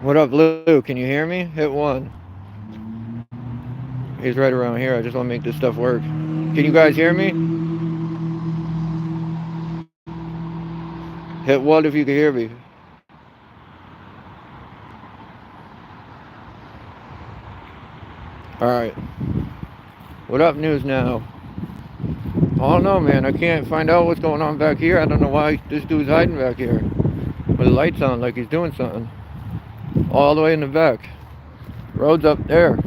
What up, Lou? Can you hear me? Hit one. He's right around here. I just want to make this stuff work. Can you guys hear me? Hit one if you can hear me. Alright. What up, News Now? I don't know, man. I can't find out what's going on back here. I don't know why this dude's hiding back here. With the lights on like he's doing something. All the way in the back. Road's up there.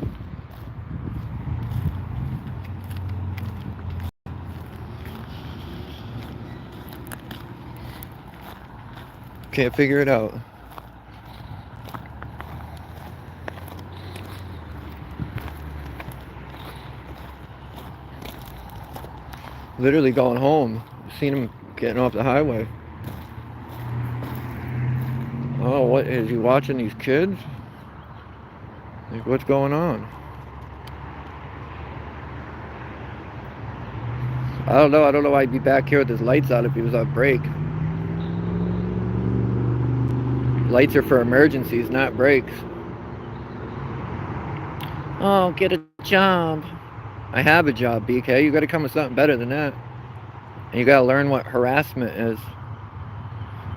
Can't figure it out. Literally going home. Seen him getting off the highway. Oh, what is he watching these kids? Like, what's going on? I don't know. I don't know why he'd be back here with his lights on if he was on break. Lights are for emergencies, not breaks. Oh, get a job. I have a job, BK. You gotta come with something better than that. And you gotta learn what harassment is.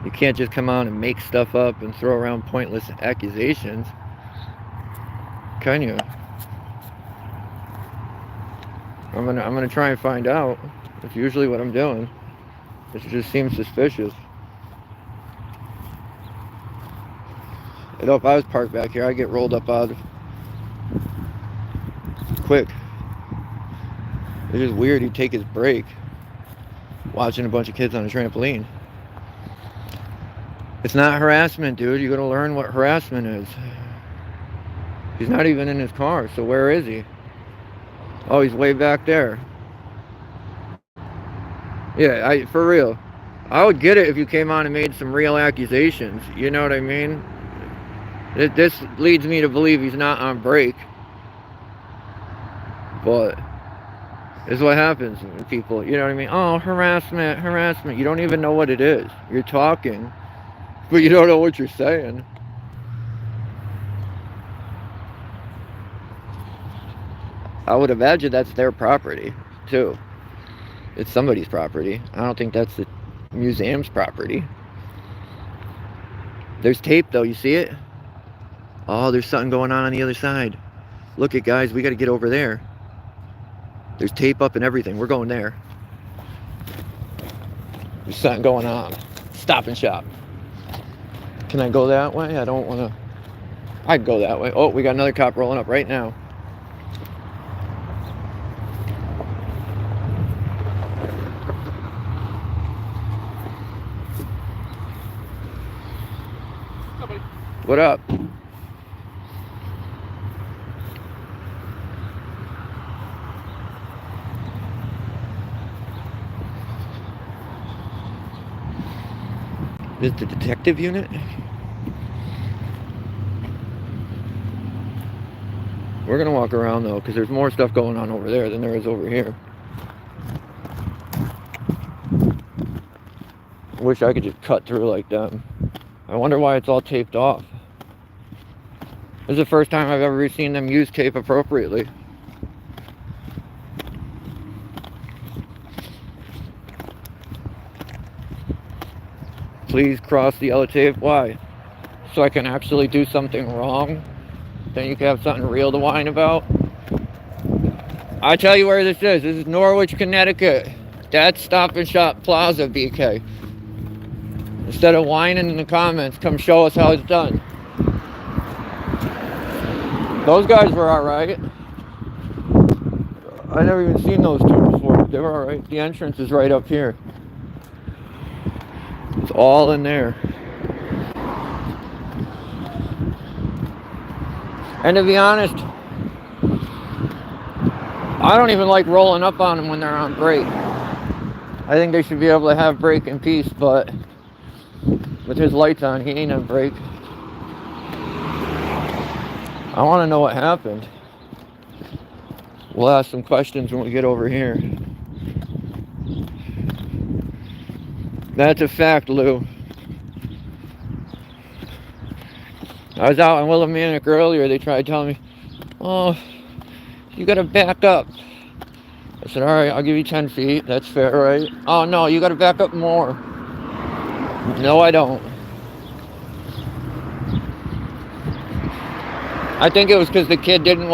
You can't just come on and make stuff up and throw around pointless accusations. Can you? I'm gonna try and find out. That's usually what I'm doing. It just seems suspicious. You know, if I was parked back here, I'd get rolled up out quick. It's just weird he'd take his break watching a bunch of kids on a trampoline. It's not harassment, dude. You gotta learn what harassment is. He's not even in his car, so where is he? Oh, he's way back there. Yeah, for real. I would get it if you came on and made some real accusations. You know what I mean? This leads me to believe he's not on break. But this is what happens when people, you know what I mean? Oh, harassment, harassment. You don't even know what it is. You're talking, but you don't know what you're saying. I would imagine that's their property, too. It's somebody's property. I don't think that's the museum's property. There's tape, though. You see it? Oh, there's something going on the other side. Look it, guys. We got to get over there. There's tape up and everything. We're going there. There's something going on. Stop and shop. Can I go that way? I don't want to. I'd go that way. Oh, we got another cop rolling up right now. What up? Is the detective unit? We're gonna walk around though, because there's more stuff going on over there than there is over here. I wish I could just cut through like that. I wonder why it's all taped off. This is the first time I've ever seen them use tape appropriately. Please cross the yellow tape. Why? So I can actually do something wrong? Then you can have something real to whine about? I tell you where this is. This is Norwich, Connecticut. That's Stop and Shop Plaza, BK. Instead of whining in the comments, come show us how it's done. Those guys were alright. I never even seen those two before. They were alright. The entrance is right up here. It's all in there. And to be honest, I don't even like rolling up on them when they're on break. I think they should be able to have break in peace, but with his lights on, he ain't on break. I want to know what happened. We'll ask some questions when we get over here. That's a fact, Lou. I was out in Willimantic earlier. They tried telling me, oh, you gotta back up. I said, all right, I'll give you 10 feet. That's fair, right? Oh, no, you gotta back up more. No, I don't. I think it was because the kid getting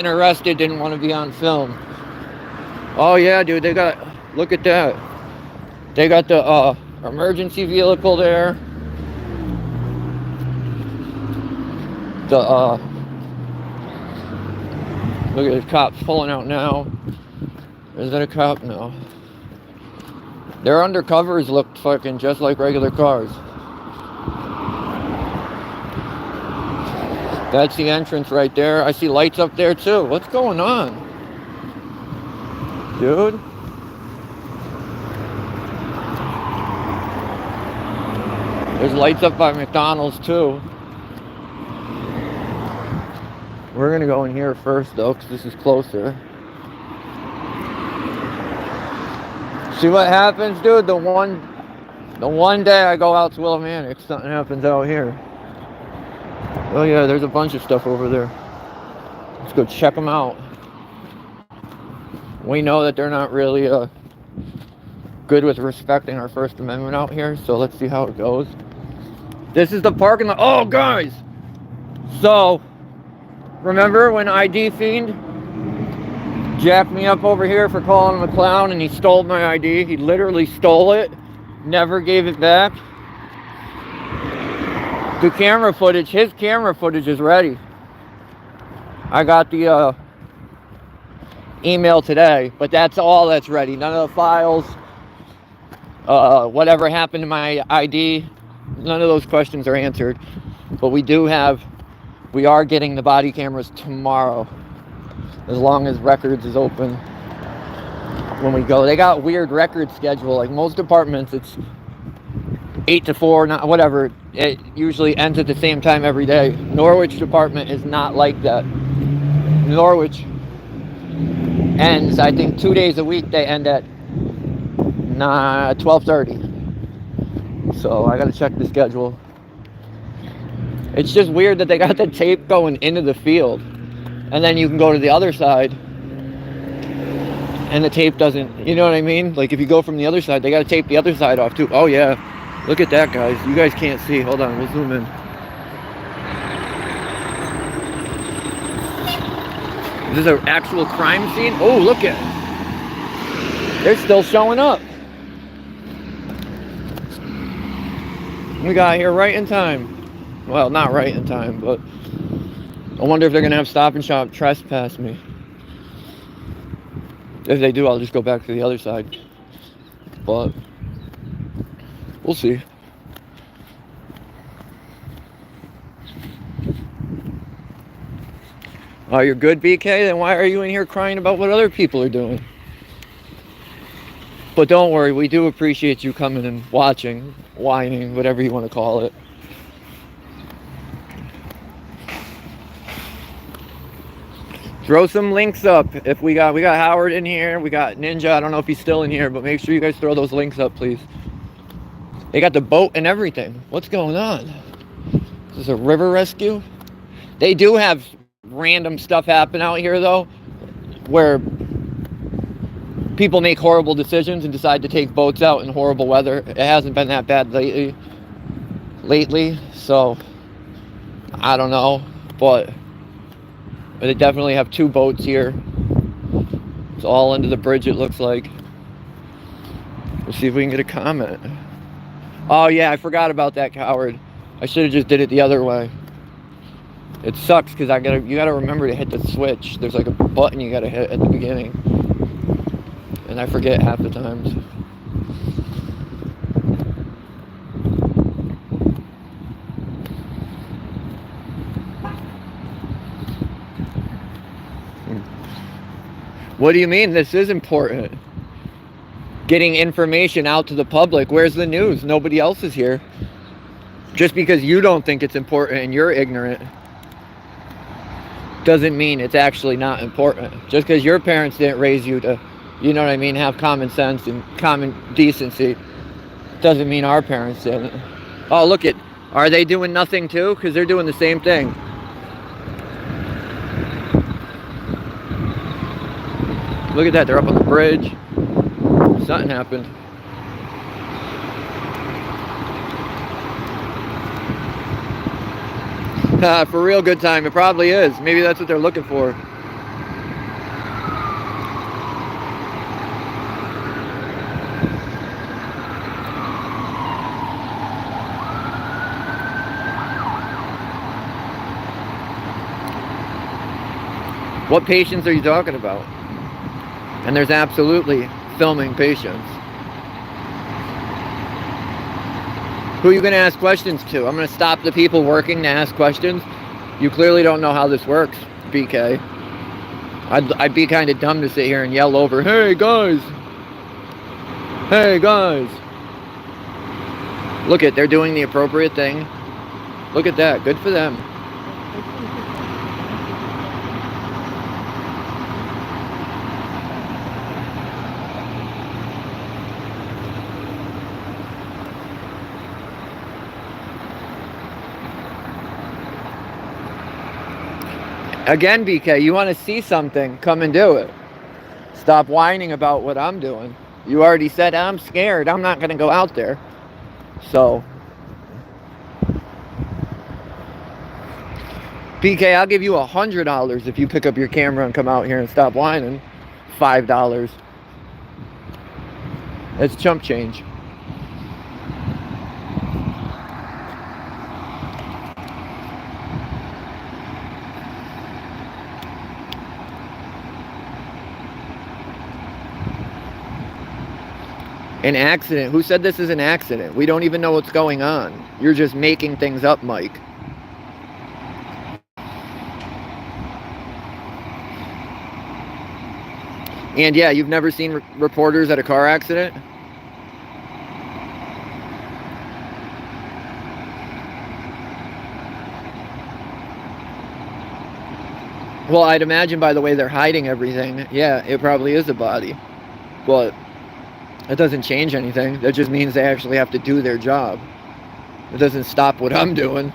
arrested didn't want to be on film. Oh, yeah, dude, look at that. They got the emergency vehicle there. Look at the cops pulling out now. Is that a cop? No. Their undercovers looked fucking just like regular cars. That's the entrance right there. I see lights up there too. What's going on? Dude? There's lights up by McDonald's too. We're gonna go in here first though, because this is closer. See what happens, dude? The one day I go out to Willimantic, something happens out here. Oh yeah, there's a bunch of stuff over there. Let's go check them out. We know that they're not really good with respecting our First Amendment out here, so let's see how it goes. This is the parking lot. Oh, guys! So, remember when ID Fiend jacked me up over here for calling him a clown and he stole my ID? He literally stole it, never gave it back. The camera footage, his camera footage is ready. I got the email today, but that's all that's ready. None of the files, whatever happened to my ID, none of those questions are answered. But we are getting the body cameras tomorrow, as long as records is open when we go. They got weird record schedule. Like most departments, it's 8 to 4, not whatever. It usually ends at the same time every day. Norwich department is not like that. Norwich ends, I think, 2 days a week. They end at 12:30. So I gotta check the schedule. It's just weird that they got the tape going into the field, and then you can go to the other side and the tape doesn't, you know what I mean? Like if you go from the other side, they gotta tape the other side off too. Oh yeah, look at that, guys. You guys can't see. Hold on, we'll zoom in. Is this an actual crime scene? Oh, look at it. They're still showing up. We got here right in time. Well, not right in time, but I wonder if they're going to have Stop and Shop trespass me. If they do, I'll just go back to the other side. But we'll see. Oh, you're good, BK? Then why are you in here crying about what other people are doing? But don't worry, we do appreciate you coming and watching, whining, whatever you want to call it. Throw some links up. If we got Howard in here, we got Ninja. I don't know if he's still in here, but make sure you guys throw those links up, please. They got the boat and everything. What's going on? Is this a river rescue? They do have random stuff happen out here, though, where people make horrible decisions and decide to take boats out in horrible weather. It hasn't been that bad lately, so I don't know, but they definitely have 2 boats here. It's all under the bridge, it looks like. We'll see if we can get a comment. Oh yeah, I forgot about that, coward. I should have just did it the other way. It sucks because you gotta remember to hit the switch. There's like a button you gotta hit at the beginning, and I forget half the times. What do you mean? This is important. Getting information out to the public. Where's the news? Nobody else is here. Just because you don't think it's important and you're ignorant doesn't mean it's actually not important. Just because your parents didn't raise you to, you know what I mean, have common sense and common decency, doesn't mean our parents didn't. Oh, look at Are they doing nothing too? Because they're doing the same thing. Look at that, they're up on the bridge. Something happened. For real good time, it probably is. Maybe that's what they're looking for. What patients are you talking about? And there's absolutely filming patients. Who are you going to ask questions to? I'm going to stop the people working to ask questions. You clearly don't know how this works, BK. I'd be kind of dumb to sit here and yell over, hey guys! Hey guys! Look at, they're doing the appropriate thing. Look at that, good for them. Again, BK, you want to see something, come and do it. Stop whining about what I'm doing. You already said, I'm scared, I'm not going to go out there. So, BK, I'll give you $100 if you pick up your camera and come out here and stop whining. $5. That's chump change. An accident? Who said this is an accident? We don't even know what's going on. You're just making things up, Mike. And yeah, you've never seen reporters at a car accident? Well, I'd imagine by the way they're hiding everything, yeah, it probably is a body. But that doesn't change anything. That just means they actually have to do their job. It doesn't stop what I'm doing.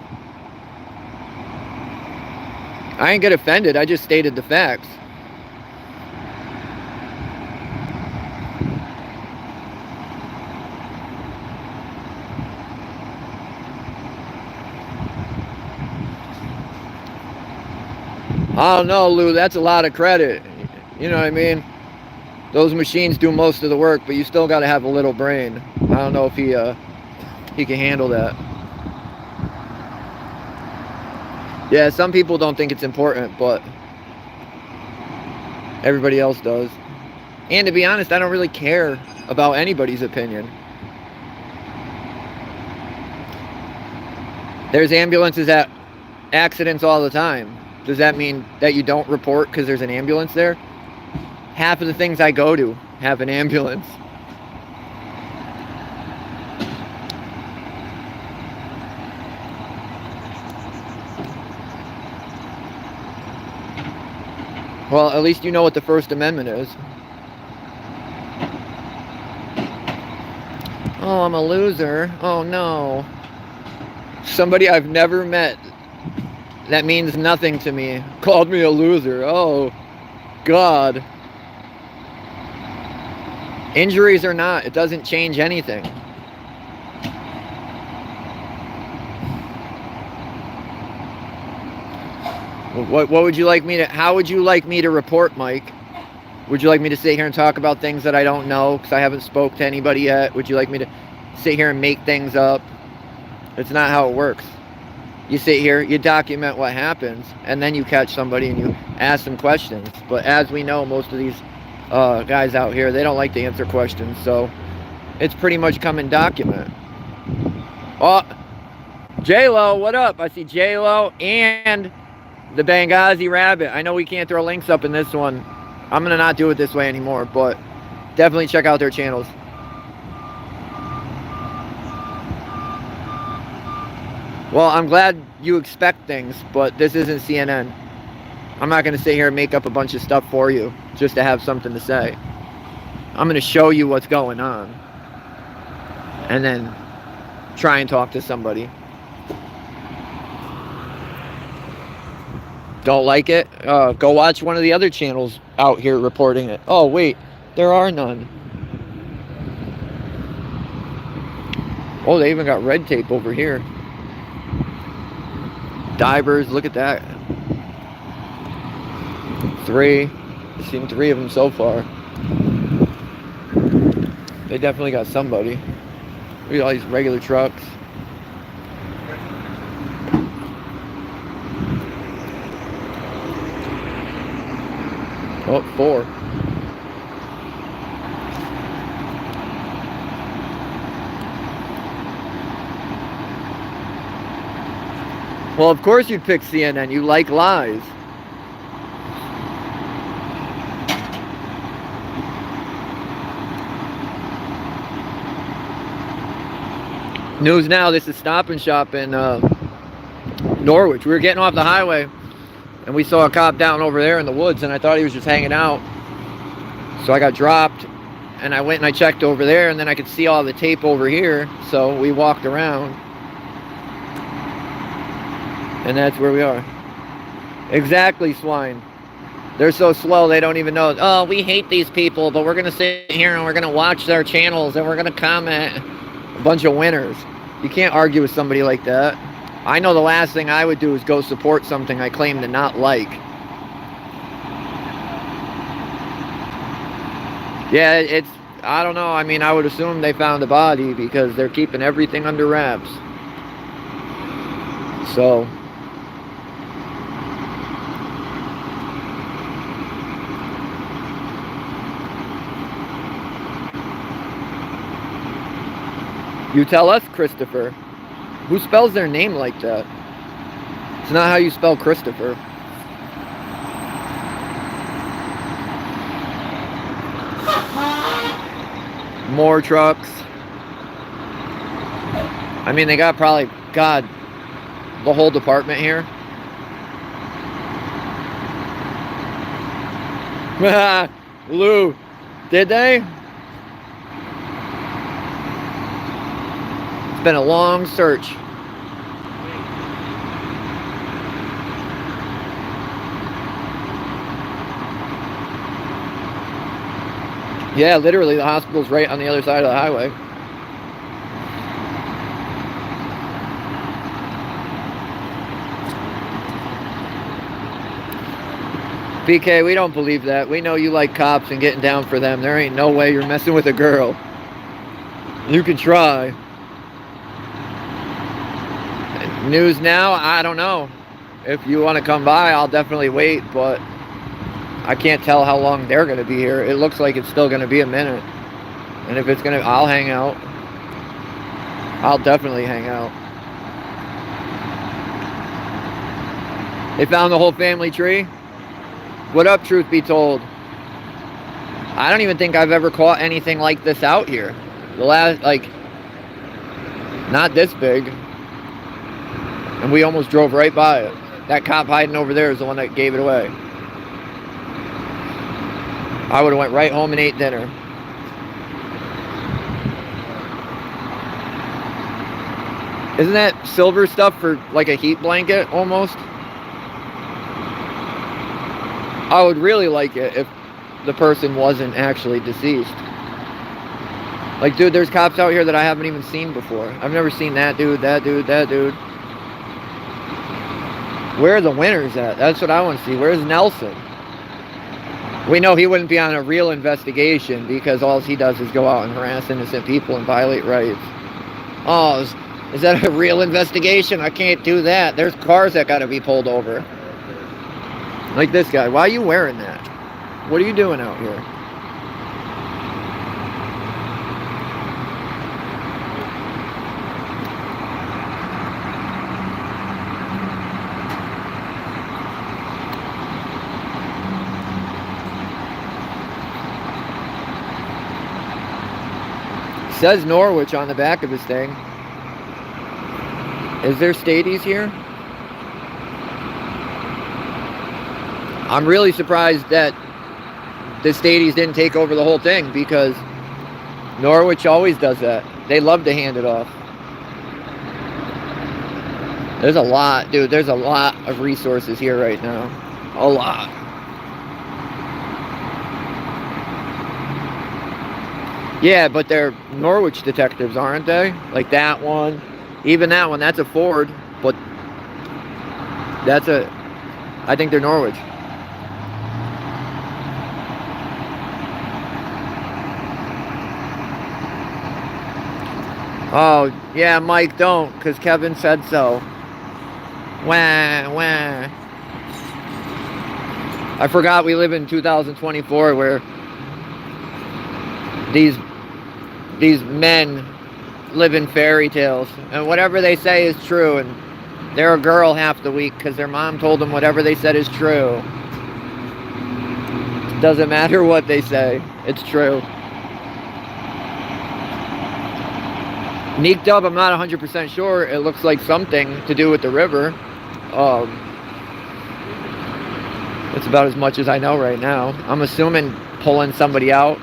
I ain't get offended. I just stated the facts. I don't know, Lou. That's a lot of credit. You know what I mean? Those machines do most of the work, but you still got to have a little brain. I don't know if he can handle that. Yeah, some people don't think it's important, but everybody else does. And to be honest, I don't really care about anybody's opinion. There's ambulances at accidents all the time. Does that mean that you don't report because there's an ambulance there? Half of the things I go to have an ambulance. Well, at least you know what the First Amendment is. Oh, I'm a loser. Oh, no. Somebody I've never met that means nothing to me called me a loser. Oh, God. Injuries or not, it doesn't change anything. What would you like me to, how would you like me to report, Mike? Would you like me to sit here and talk about things that I don't know because I haven't spoke to anybody yet? Would you like me to sit here and make things up? It's not how it works. You sit here, you document what happens, and then you catch somebody and you ask them questions. But as we know, most of these guys out here, they don't like to answer questions, so it's pretty much come and document. Oh, J-Lo, what up? I see J-Lo and the Benghazi Rabbit. I know we can't throw links up in this one. I'm gonna not do it this way anymore, but definitely check out their channels. Well, I'm glad you expect things, but this isn't CNN. I'm not going to sit here and make up a bunch of stuff for you just to have something to say. I'm going to show you what's going on and then try and talk to somebody. Don't like it? Go watch one of the other channels out here reporting it. Oh, wait. There are none. Oh, they even got red tape over here. Divers, look at that. 3. I've seen 3 of them so far. They definitely got somebody. Look at all these regular trucks. Oh, 4. Well, of course you'd pick CNN. You like lies. News Now, this is Stop and Shop in Norwich. We were getting off the highway, and we saw a cop down over there in the woods, and I thought he was just hanging out. So I got dropped, and I went and I checked over there, and then I could see all the tape over here, so we walked around. And that's where we are. Exactly, swine. They're so slow, they don't even know. Oh, we hate these people, but we're going to sit here and we're going to watch their channels, and we're going to comment. A bunch of winners. You can't argue with somebody like that. I know the last thing I would do is go support something I claim to not like. Yeah, it's, I don't know. I mean, I would assume they found a body because they're keeping everything under wraps. So, you tell us, Christopher. Who spells their name like that? It's not how you spell Christopher. More trucks. I mean, they got probably, God, the whole department here. Lou, did they? It's been a long search. Yeah, literally, the hospital's right on the other side of the highway. BK, we don't believe that. We know you like cops and getting down for them. There ain't no way you're messing with a girl. You can try. News Now, I don't know. If you want to come by, I'll definitely wait, but I can't tell how long they're going to be here. It looks like it's still going to be a minute. And if it's going to, I'll hang out. I'll definitely hang out. They found the whole family tree? What up, truth be told? I don't even think I've ever caught anything like this out here. The last, like, not this big. And we almost drove right by it. That cop hiding over there is the one that gave it away. I would have went right home and ate dinner. Isn't that silver stuff for like a heat blanket almost? I would really like it if the person wasn't actually deceased. Like, dude, there's cops out here that I haven't even seen before. I've never seen that dude, that dude, that dude. Where are the winners at? That's what I want to see. Where's Nelson? We know he wouldn't be on a real investigation because all he does is go out and harass innocent people and violate rights. Oh, is that a real investigation? I can't do that. There's cars that got to be pulled over. Like this guy. Why are you wearing that? What are you doing out here? It says Norwich on the back of this thing. Is there Stadies here? I'm really surprised that the Stadies didn't take over the whole thing because Norwich always does that. They love to hand it off. There's a lot, dude. There's a lot of resources here right now. A lot. Yeah, but they're Norwich detectives, aren't they? Like that one. Even that one, that's a Ford. But that's a... I think they're Norwich. Oh, yeah, Mike, don't, because Kevin said so. Wah, wah. I forgot we live in 2024 where these men live in fairy tales. And whatever they say is true. And they're a girl half the week because their mom told them whatever they said is true. Doesn't matter what they say. It's true. Neeked up, I'm not 100% sure. It looks like something to do with the river. It's about as much as I know right now. I'm assuming pulling something out.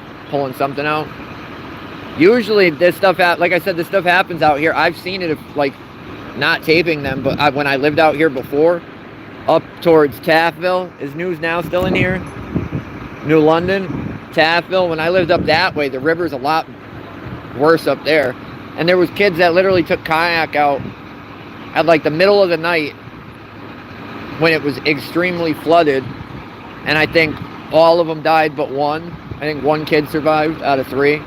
Usually this stuff, like I said, this stuff happens out here. I've seen it, like, not taping them, but when I lived out here before, up towards Taffville. Is News Now still in here? New London, Taffville. When I lived up that way, the river's a lot worse up there. And there was kids that literally took kayak out at like the middle of the night when it was extremely flooded. And I think all of them died but one. I think one kid survived out of 3.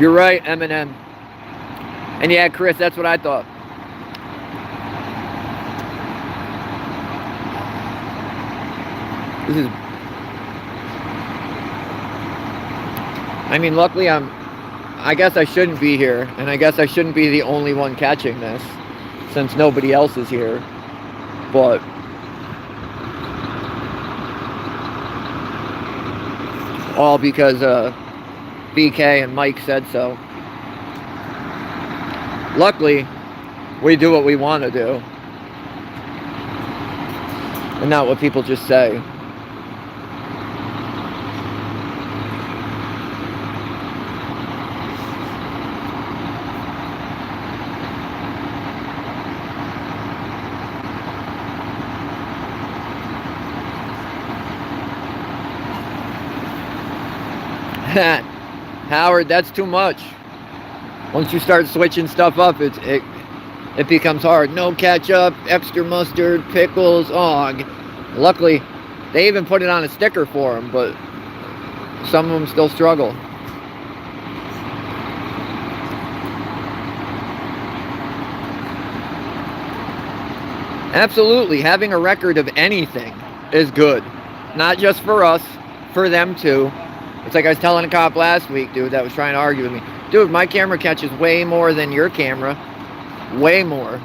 You're right, Eminem. And yeah, Chris, that's what I thought. This is... I mean, luckily I guess I shouldn't be here. And I guess I shouldn't be the only one catching this, since nobody else is here. But... all because BK and Mike said so. Luckily, we do what we want to do. And not what people just say. Howard, that's too much. Once you start switching stuff up, it becomes hard. No ketchup, extra mustard, pickles. Oh, luckily, they even put it on a sticker for them, but some of them still struggle. Absolutely, having a record of anything is good. Not just for us, for them too. It's like I was telling a cop last week, dude, that was trying to argue with me. Dude, my camera catches way more than your camera. Way more.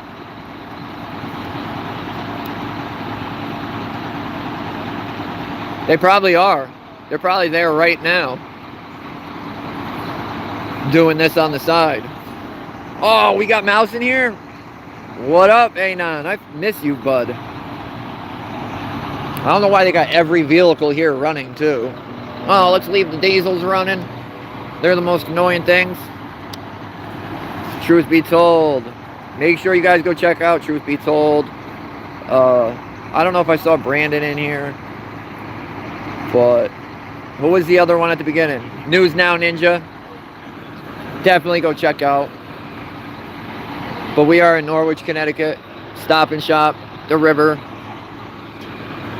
They probably are. They're probably there right now. Doing this on the side. Oh, we got Mouse in here? What up, Anon? I miss you, bud. I don't know why they got every vehicle here running, too. Oh, let's leave the diesels running. They're the most annoying things. Truth be told. Make sure you guys go check out Truth Be Told. I don't know if I saw Brandon in here. But who was the other one at the beginning? News Now Ninja. Definitely go check out. But we are in Norwich, Connecticut. Stop and Shop. The river.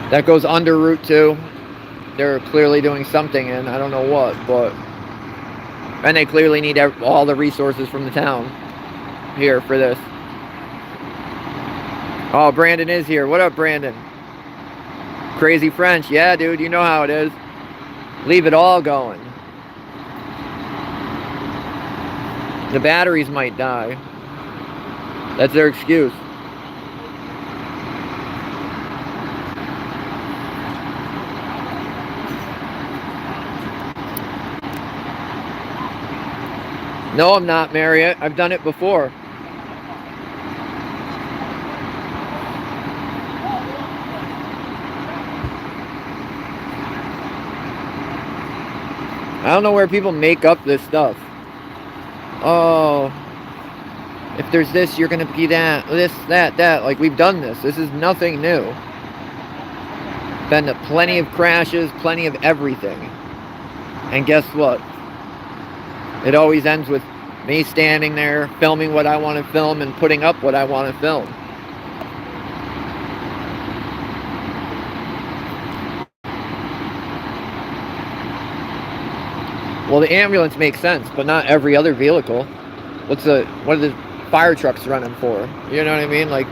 That goes under Route 2. They're clearly doing something in, I don't know what, but... And they clearly need all the resources from the town here for this. Oh, Brandon is here. What up, Brandon? Crazy French. Yeah, dude, you know how it is. Leave it all going. The batteries might die. That's their excuse. No, I'm not, Marriott. I've done it before. don't know where people make up this stuff. Oh, if there's this, you're going to be that, this, that. Like, we've done this. This is nothing new. Been to plenty of crashes, plenty of everything. And guess what? It always ends with me standing there, filming what I want to film and putting up what I want to film. Well, the ambulance makes sense, but not every other vehicle. What are the fire trucks running for? You know what I mean? Like,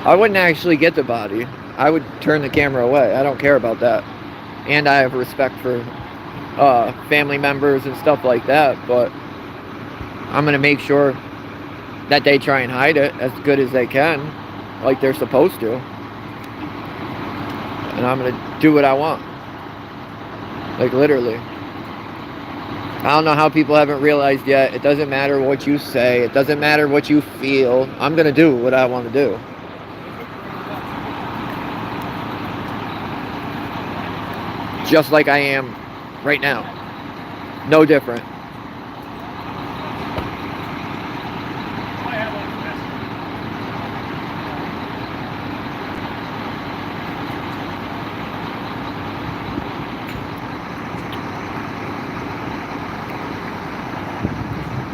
I wouldn't actually get the body. I would turn the camera away. I don't care about that. And I have respect for family members and stuff like that, but I'm going to make sure that they try and hide it as good as they can, like they're supposed to. And I'm going to do what I want. Like, literally. I don't know how people haven't realized yet. It doesn't matter what you say. It doesn't matter what you feel. I'm going to do what I want to do. Just like I am right now. No different.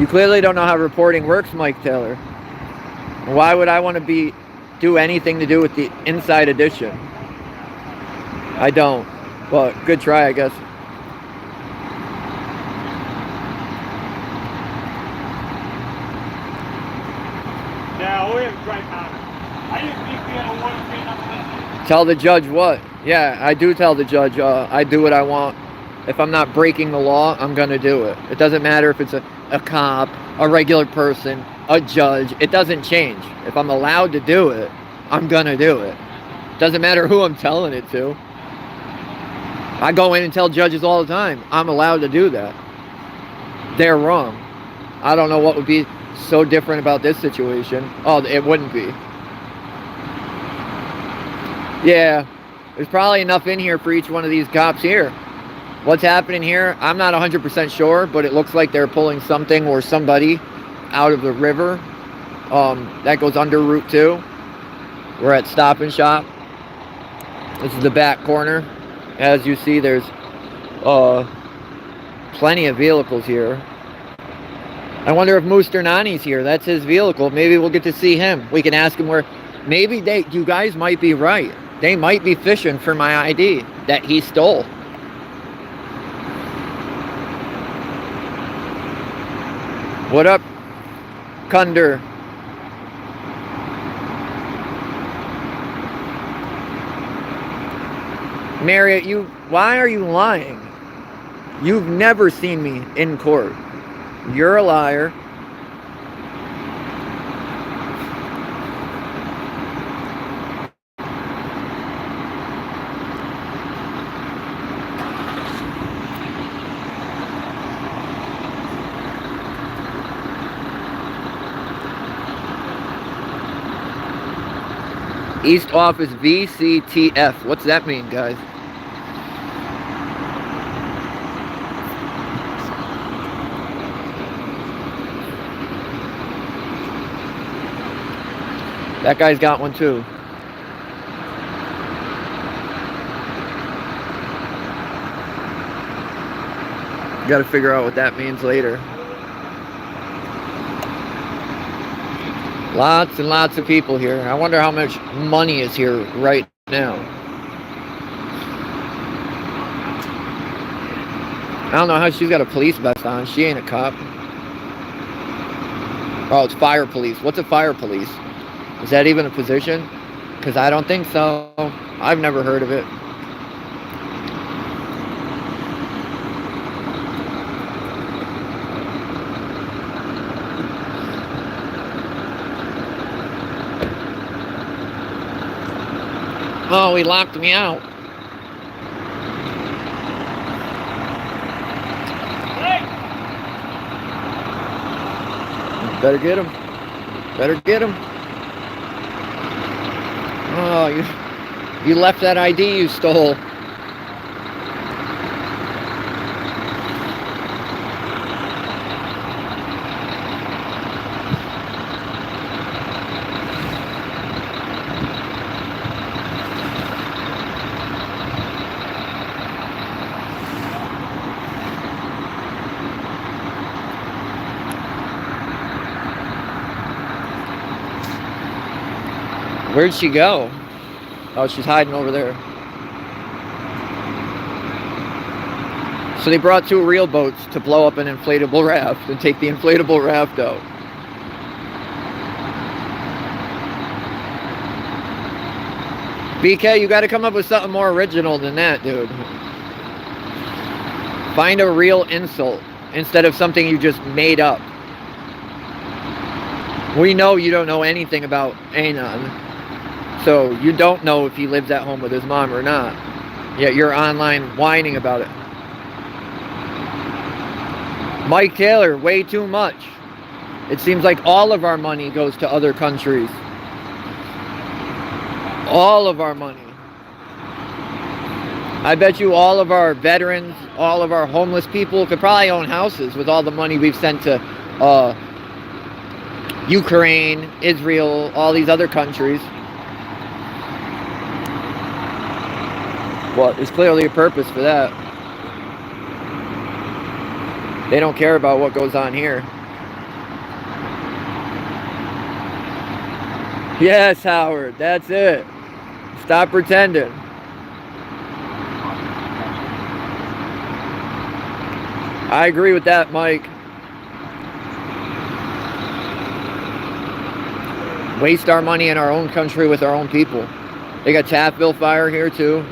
You clearly don't know how reporting works, Mike Taylor. Why would I want to do anything to do with the Inside Edition? I don't. But good try, I guess. Tell the judge what? Yeah, I do tell the judge I do what I want. If I'm not breaking the law, I'm going to do it. It doesn't matter if it's a cop, a regular person, a judge. It doesn't change. If I'm allowed to do it, I'm going to do it. Doesn't matter who I'm telling it to. I go in and tell judges all the time, I'm allowed to do that. They're wrong. I don't know what would be so different about this situation. Oh, it wouldn't be. Yeah, there's probably enough in here for each one of these cops here. What's happening here, I'm not 100% sure, but it looks like they're pulling something or somebody out of the river. That goes under Route 2. We're at Stop and Shop. This is the back corner. As you see, there's plenty of vehicles here. I wonder if Musternani's here. That's his vehicle. Maybe we'll get to see him. We can ask him where. Maybe you guys might be right. They might be fishing for my ID that he stole. What up, Kunder? Marriott, why are you lying? You've never seen me in court. You're a liar. East Office VCTF. What's that mean, guys? That guy's got one too. Got to figure out what that means later. Lots and lots of people here. I wonder how much money is here right now. I don't know how she's got a police vest on. She ain't a cop. Oh, it's fire police. What's a fire police? Is that even a position? Because I don't think so. I've never heard of it. Oh, he locked me out. Better get him. Better get him. Oh, you left that ID you stole. Where'd she go? Oh, she's hiding over there. So they brought 2 real boats to blow up an inflatable raft and take the inflatable raft out. BK, you got to come up with something more original than that, dude. Find a real insult instead of something you just made up. We know you don't know anything about Anon. So you don't know if he lives at home with his mom or not. Yet you're online whining about it. Mike Taylor, way too much. It seems like all of our money goes to other countries. All of our money. I bet you all of our veterans, all of our homeless people could probably own houses with all the money we've sent to Ukraine, Israel, all these other countries. Well, there's clearly a purpose for that. They don't care about what goes on here. Yes, Howard, that's it. Stop pretending. I agree with that, Mike. Waste our money in our own country with our own people. They got Taffville fire here too.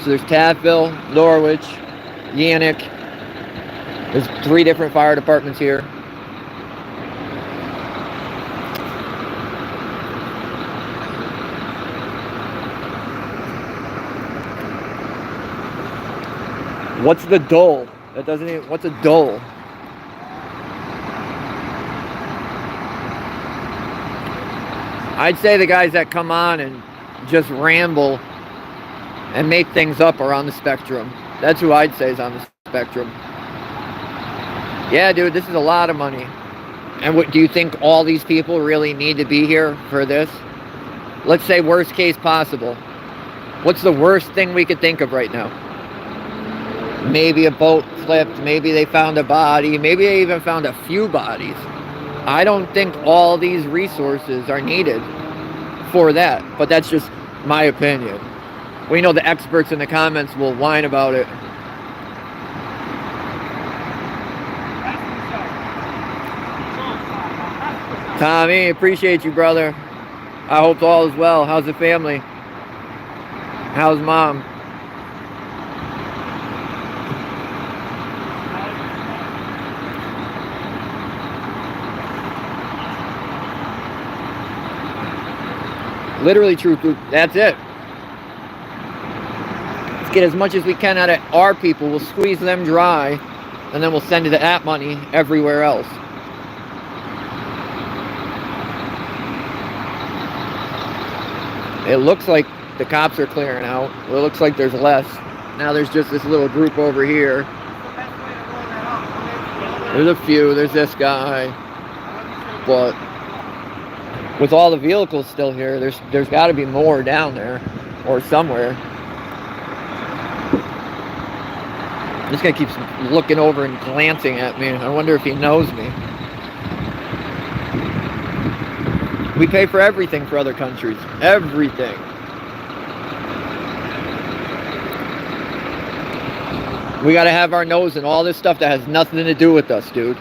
So there's Taffville, Norwich, Yannick. There's 3 different fire departments here. What's the dole? That doesn't even, what's a dole? I'd say the guys that come on and just ramble and make things up are on the spectrum. That's who I'd say is on the spectrum. Yeah, dude, this is a lot of money. And what, do you think all these people really need to be here for this? Let's say worst case possible. What's the worst thing we could think of right now? Maybe a boat flipped. Maybe they found a body. Maybe they even found a few bodies. I don't think all these resources are needed for that. But that's just my opinion. We know the experts in the comments will whine about it. Tommy, appreciate you, brother. I hope all is well. How's the family? How's mom? Literally, truth. That's it. Let's get as much as we can out of our people. We'll squeeze them dry, and then we'll send that money everywhere else. It looks like the cops are clearing out. It looks like there's less. Now there's just this little group over here. There's a few. There's this guy. But with all the vehicles still here, there's got to be more down there or somewhere. This guy keeps looking over and glancing at me. I wonder if he knows me. We pay for everything for other countries. Everything. We got to have our nose in all this stuff that has nothing to do with us, dude.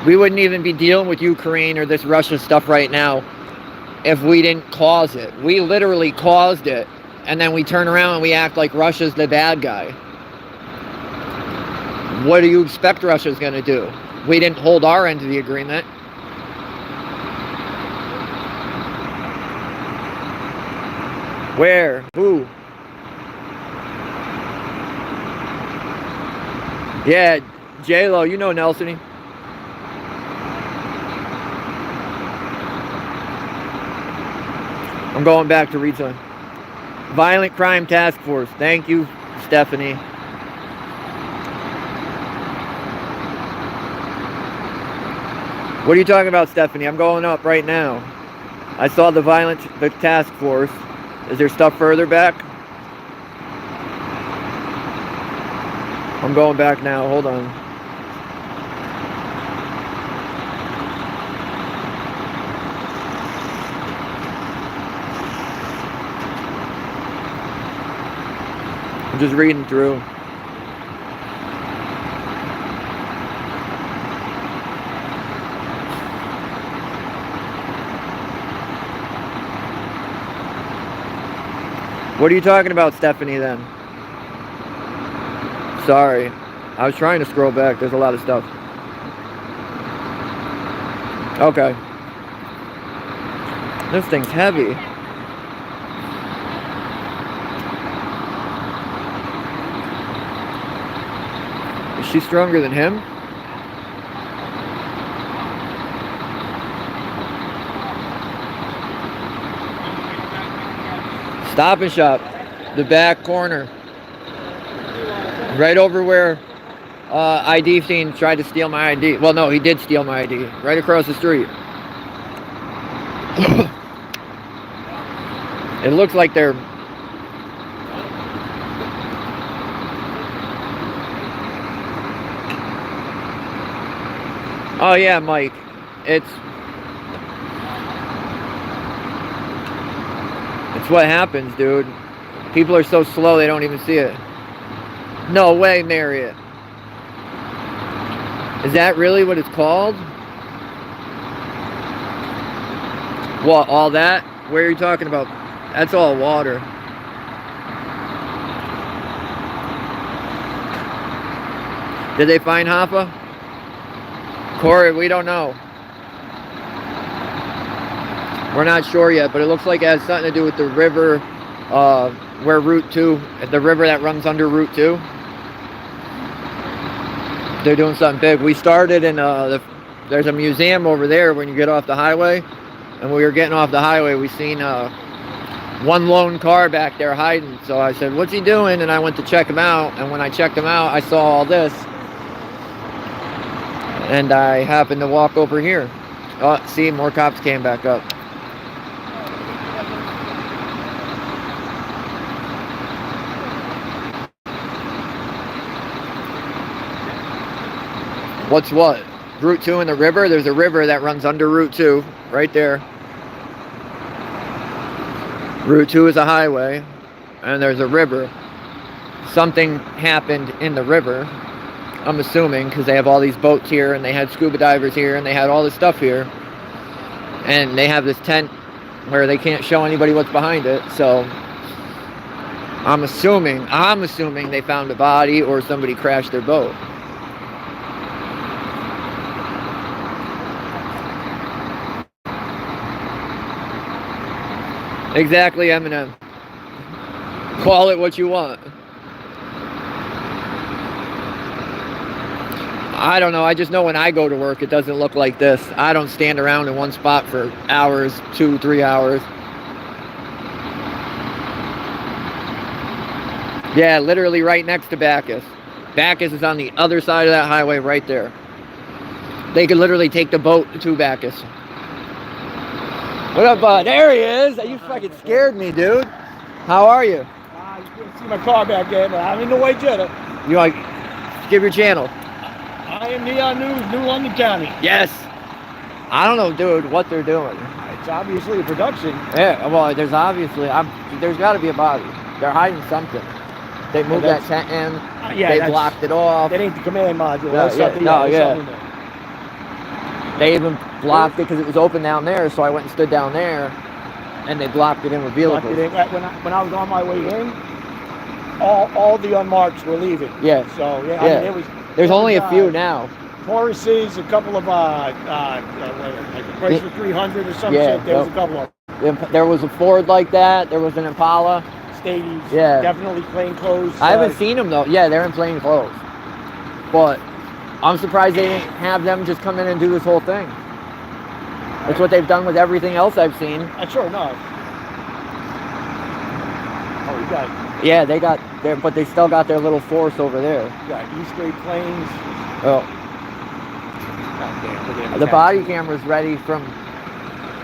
We wouldn't even be dealing with Ukraine or this Russia stuff right now if we didn't cause it. We literally caused it, and then we turn around and we act like Russia's the bad guy. What do you expect Russia's going to do? We didn't hold our end of the agreement. Where? Who? Yeah, J-Lo, you know Nelson. I'm going back to read some. Violent Crime Task Force. Thank you, Stephanie. What are you talking about, Stephanie? I'm going up right now. I saw the task force. Is there stuff further back? I'm going back now. Hold on. I'm just reading through. What are you talking about, Stephanie, then? Sorry. I was trying to scroll back. There's a lot of stuff. Okay. This thing's heavy. Is she stronger than him? Stop and Shop, the back corner, right over where ID Fiend tried to steal my ID. Well, no, he did steal my ID. Right across the street. It looks like they're... Oh yeah, Mike. It's what happens, dude. People are so slow they don't even see it. No way, Marriott. Is that really what it's called? What, all that? Where are you talking about? That's all water. Did they find Hoffa? Corey, we don't know. We're not sure yet, but it looks like it has something to do with the river, where Route 2, the river that runs under Route 2. They're doing something big. We started in, there's a museum over there when you get off the highway. And when we were getting off the highway, we seen one lone car back there hiding. So I said, what's he doing? And I went to check him out. And when I checked him out, I saw all this. And I happened to walk over here. Oh, see, more cops came back up. What's what? Route 2 in the river? There's a river that runs under Route 2, right there. Route 2 is a highway, and there's a river. Something happened in the river, I'm assuming, because they have all these boats here, and they had scuba divers here, and they had all this stuff here. And they have this tent where they can't show anybody what's behind it, so I'm assuming they found a body or somebody crashed their boat. Exactly, Eminem. Call it what you want. I don't know. I just know when I go to work, it doesn't look like this. I don't stand around in one spot for hours, 2-3 hours. Yeah, literally right next to Bacchus. Bacchus is on the other side of that highway right there. They could literally take the boat to Bacchus. What up, bud? There he is. You fucking scared me, dude. How are you? You couldn't see my car back there, but I'm in the way Jetta. You like, give your channel. I am Neon News, New London County. Yes. I don't know, dude, what they're doing. It's obviously a production. Yeah, well, there's obviously, there's got to be a body. They're hiding something. They moved that tent in. They blocked it off. That ain't the command module. They even blocked it because it was open down there, so I went and stood down there, and they blocked it in with vehicles. When I was on my way in, all the unmarked were leaving. Yeah. So yeah, yeah. I mean, there's only a few now. Tauruses, a couple of like a Chrysler 300 or some shit. There was a couple of them. There was a Ford like that. There was an Impala. Stadies. Yeah. Definitely plain clothes. I haven't seen them though. Yeah, they're in plain clothes. But I'm surprised they didn't have them just come in and do this whole thing. That's what they've done with everything else I've seen. Sure enough. you got? Yeah, they got their, but they still got their little force over there. You got East Great Plains. Oh. God damn, The body camera's ready from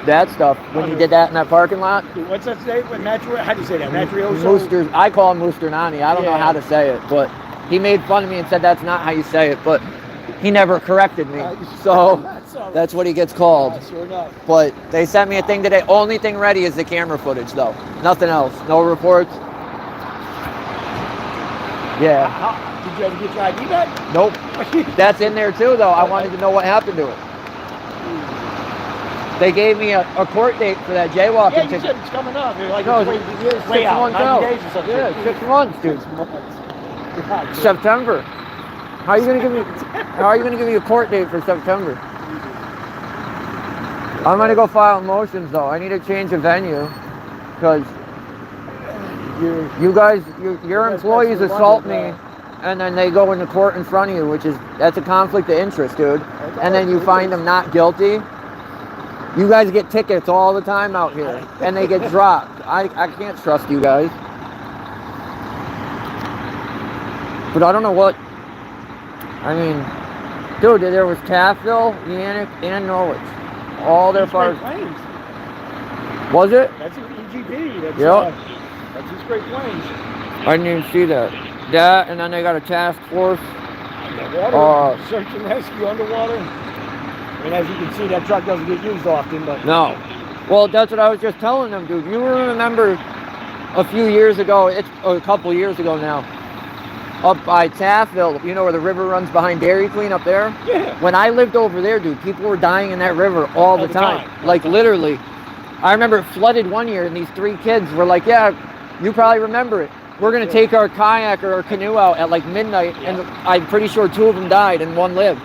that stuff when you did that in that parking lot. What's that say? How do you say that? Mooster. I call him Moosternani. I don't know how to say it, but he made fun of me and said that's not how you say it, but he never corrected me. So that's what he gets called. Sure enough. But they sent me a thing today. Only thing ready is the camera footage, though. Nothing else. No reports. Yeah. Did you ever get your ID back? Nope. That's in there too, though. I wanted to know what happened to it. They gave me a court date for that jaywalking ticket. ticket. Said it's coming up. Like no, it's way out. 90 days or something. Yeah, 6 months, dude. 6 months. God, September. How are you gonna give me? How are you gonna give me a court date for September? I'm gonna go file motions though. I need to change a venue because your employees assault me, and then they go into court in front of you, that's a conflict of interest, dude. And then you find them not guilty. You guys get tickets all the time out here, and they get dropped. I can't trust you guys. But I don't know what. I mean, dude, there was Taffville, Yannick, and Norwich. All their parts. Was it? That's an EGP. That's East Great Plains. I didn't even see that. That, and then they got a task force. Water, search and rescue underwater. And as you can see, that truck doesn't get used often. But no. Well, that's what I was just telling them, dude. You remember a few years ago, it's a couple years ago now, up by Taffville, you know where the river runs behind Dairy Queen up there? Yeah. When I lived over there, dude, people were dying in that river all the time. Like, literally. I remember it flooded one year, and these 3 kids were like, yeah, you probably remember it. We're going to take our kayak or our canoe out at, like, midnight, and I'm pretty sure 2 of them died and 1 lived.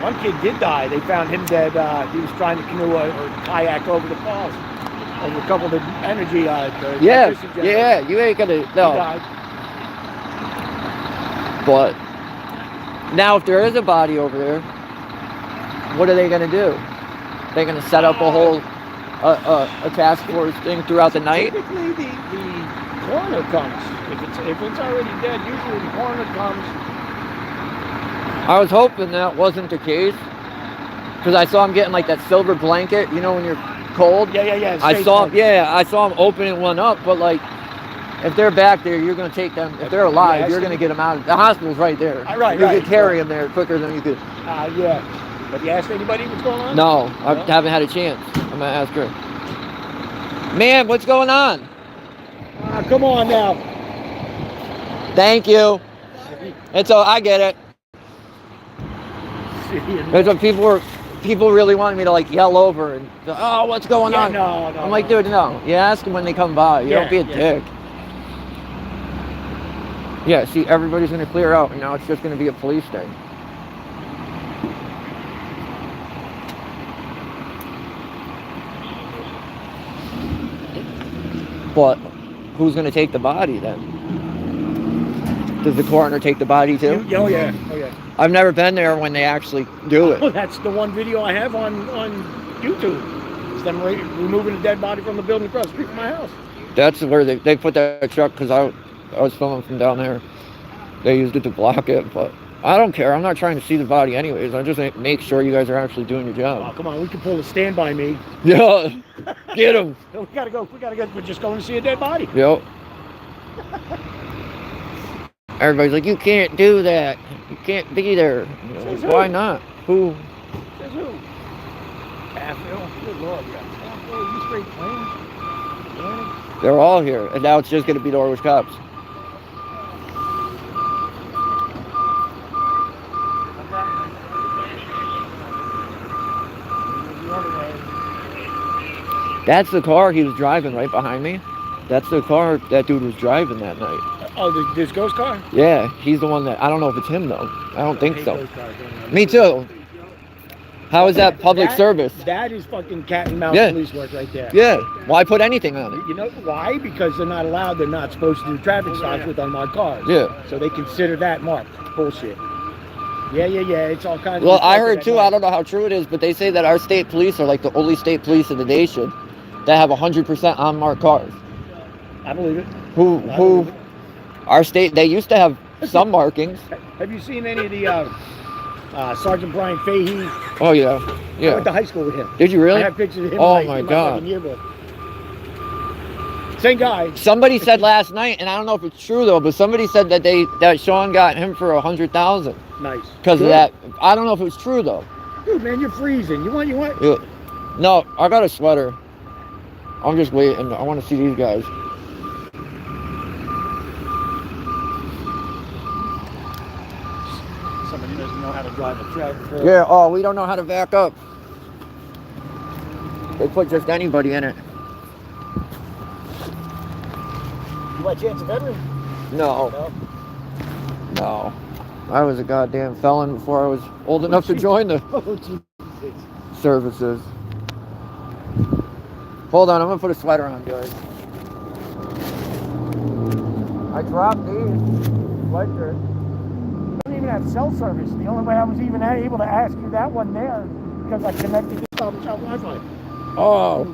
One kid did die. They found him dead. He was trying to canoe or kayak over the falls. Over a couple of the energy. Yeah, you ain't going to, no. He died. But now if there is a body over there, what are they going to do? They're going to set up a whole a task force thing throughout the night? Typically the coroner comes. If it's already dead, usually the coroner comes. I was hoping that wasn't the case, because I saw him getting like that silver blanket, you know, when you're cold. Yeah. I saw him opening one up, but like, if they're back there, you're going to take them. If they're alive, you're going to get them out. The hospital's right there. Right. You could carry them there quicker than you could. Yeah. But you asked anybody what's going on? No, I haven't had a chance. I'm going to ask her. Ma'am, what's going on? Come on now. Thank you. I get it. That's what people really wanted me to like yell over and, oh, what's going on? No. I'm like, dude, no. You ask them when they come by. You don't be a dick. Yeah, see, everybody's going to clear out, and now it's just going to be a police thing. But who's going to take the body then? Does the coroner take the body too? Oh yeah. I've never been there when they actually do it. Oh, that's the one video I have on YouTube. It's them removing a dead body from the building across the street from my house. That's where they put that truck, because I was filming from down there. They used it to block it, but I don't care. I'm not trying to see the body anyways. I just make sure you guys are actually doing your job. Oh, come on. We can pull a Stand By Me. Yeah. Get him. We gotta go. We're just going to see a dead body. Yep. Everybody's like, you can't do that. You can't be there. Why not? Who? Says who? Taffville. Good Lord. You got Taffville, East Great Plains. They're all here. And now it's just going to be Norwich cops. That's the car he was driving right behind me. That's the car that dude was driving that night. Oh, this ghost car? Yeah, he's the one that, I don't know if it's him though. I don't think so. Me too. How is that public service? That is fucking cat and mouse police work right there. Yeah. Why put anything on it? You know why? Because they're not allowed. They're not supposed to do traffic stops with unmarked cars. Yeah. So they consider that marked. Bullshit. Yeah. It's all kinds of... Well, I heard too, I don't know how true it is, but they say that our state police are like the only state police in the nation that have 100% unmarked cars. I believe it. Who? Our state, they used to have some markings. Have you seen any of the Sergeant Brian Fahey? Oh yeah, I went to high school with him. Did you really? I have pictures of him. Oh in my in God. fucking yearbook. Same guy. Somebody said last night, and I don't know if it's true though, but somebody said that Sean got him for 100,000 Nice. because of that. I don't know if it was true though. Dude, man, you're freezing. You want? Yeah. No, I got a sweater. I'm just waiting. I want to see these guys. Somebody doesn't know how to drive a tractor. Yeah. Oh, we don't know how to back up. They put just anybody in it. You by chance a veteran? No. No. I was a goddamn felon before I was old enough to join the services. Hold on, I'm gonna put a sweater on, guys. I dropped these sweatshirts. I don't even have cell service. The only way I was even able to ask you that one there because I connected to Stop and Shop Wi-Fi. Oh.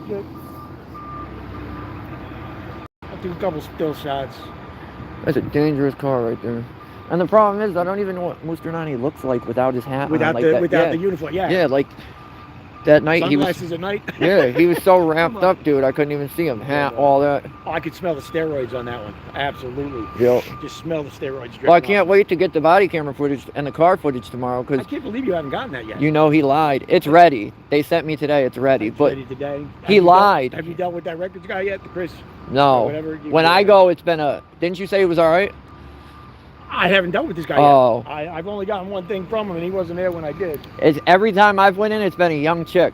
I'll do a couple still shots. That's a dangerous car right there. And the problem is, I don't even know what Musternani looks like without his hat without on. Without the uniform, yeah. Yeah, like that night Sunglasses at night. Yeah, he was so wrapped up, dude. I couldn't even see him. Hat, all that. Oh, I could smell the steroids on that one. Absolutely. Yep. Just smell the steroids. Well, I can't wait to get the body camera footage and the car footage tomorrow I because can't believe you haven't gotten that yet. you know he lied. It's ready. They sent me today. It's ready. It's But ready today. he lied. Have you dealt with that records guy yet, the Chris? No. Whatever When I go, it's been a. Didn't you say it was all right? I haven't dealt with this guy Oh. yet. I've only gotten one thing from him, and he wasn't there when I did. It's every time I've went in, it's been a young chick.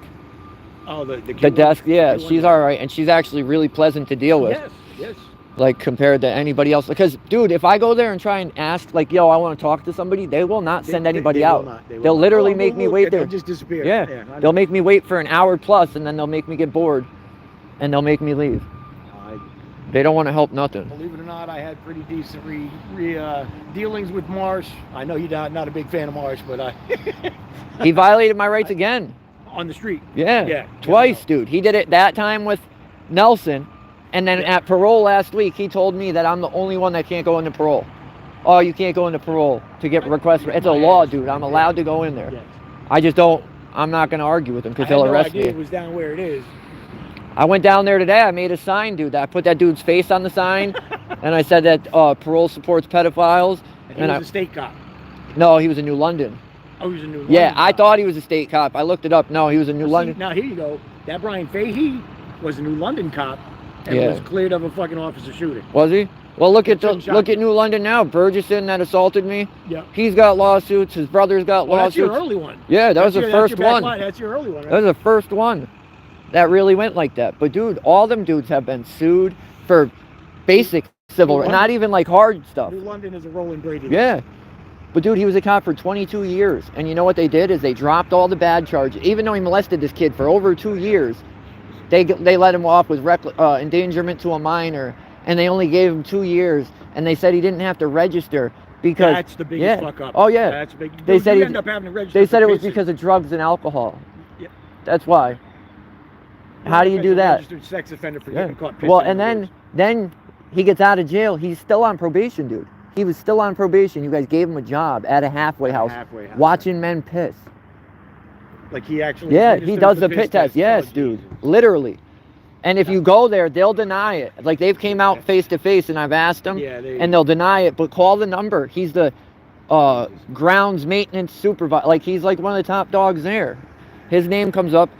Oh, the The desk, yeah, she's all right, and she's actually really pleasant to deal with. Yes, yes. Like compared to anybody else, because dude, if I go there and try and ask, like, yo, I want to talk to somebody, they will not send anybody they out. will not, They'll literally make me wait there. They'll just disappear. Yeah, they'll make me wait for an hour plus, and then they'll make me get bored, and they'll make me leave. They don't want to help nothing. Believe it or not, I had pretty decent dealings with Marsh. I know you're not a big fan of Marsh, but He violated my rights again. On the street. Yeah, twice, dude. He did it that time with Nelson, and then at parole last week, he told me that I'm the only one that can't go into parole. Oh, you can't go into parole to get requests. It's a law, dude. I'm allowed to go in there. Yes. I just don't. I'm not going to argue with him because he'll arrest me. It was down where it is. I went down there today. I made a sign, dude. I put that dude's face on the sign, and I said that parole supports pedophiles. And he was a state cop. No, he was a New London. Oh, he was a New London. Yeah, I cop. thought he was a state cop. I looked it up. No, he was a New London. Now here you go. That Brian Fahey was a New London cop and was cleared of a fucking officer shooting. Was he? Well, look at New London now. Burgesson that assaulted me. Yeah. He's got lawsuits. His brother's got lawsuits. That's your early one. Yeah, that was the first one. That's your early one. Right? That was the first one that really went like that. But dude, all them dudes have been sued for basic civil, not even like hard stuff. New London is a rolling Brady. Yeah. But dude, he was a cop for 22 years. And you know what they did is they dropped all the bad charges. Even though he molested this kid for over 2 years, they let him off with endangerment to a minor. And they only gave him 2 years. And they said he didn't have to register because... That's the biggest fuck up. Oh, yeah. That's big. They said end up having to register. They said it was because of drugs and alcohol. Yeah. That's why. How do you do that? Registered sex offender for getting caught pissing. Well, and then he gets out of jail. He's still on probation, dude. He was still on probation. You guys gave him a job at a halfway house. Watching men piss. Like he actually... Yeah, he does the pit test. Yes, dude. Literally. And if you go there, they'll deny it. Like they've came out face to face and I've asked them and they'll deny it. But call the number. He's the grounds maintenance supervisor. Like he's like one of the top dogs there. His name comes up.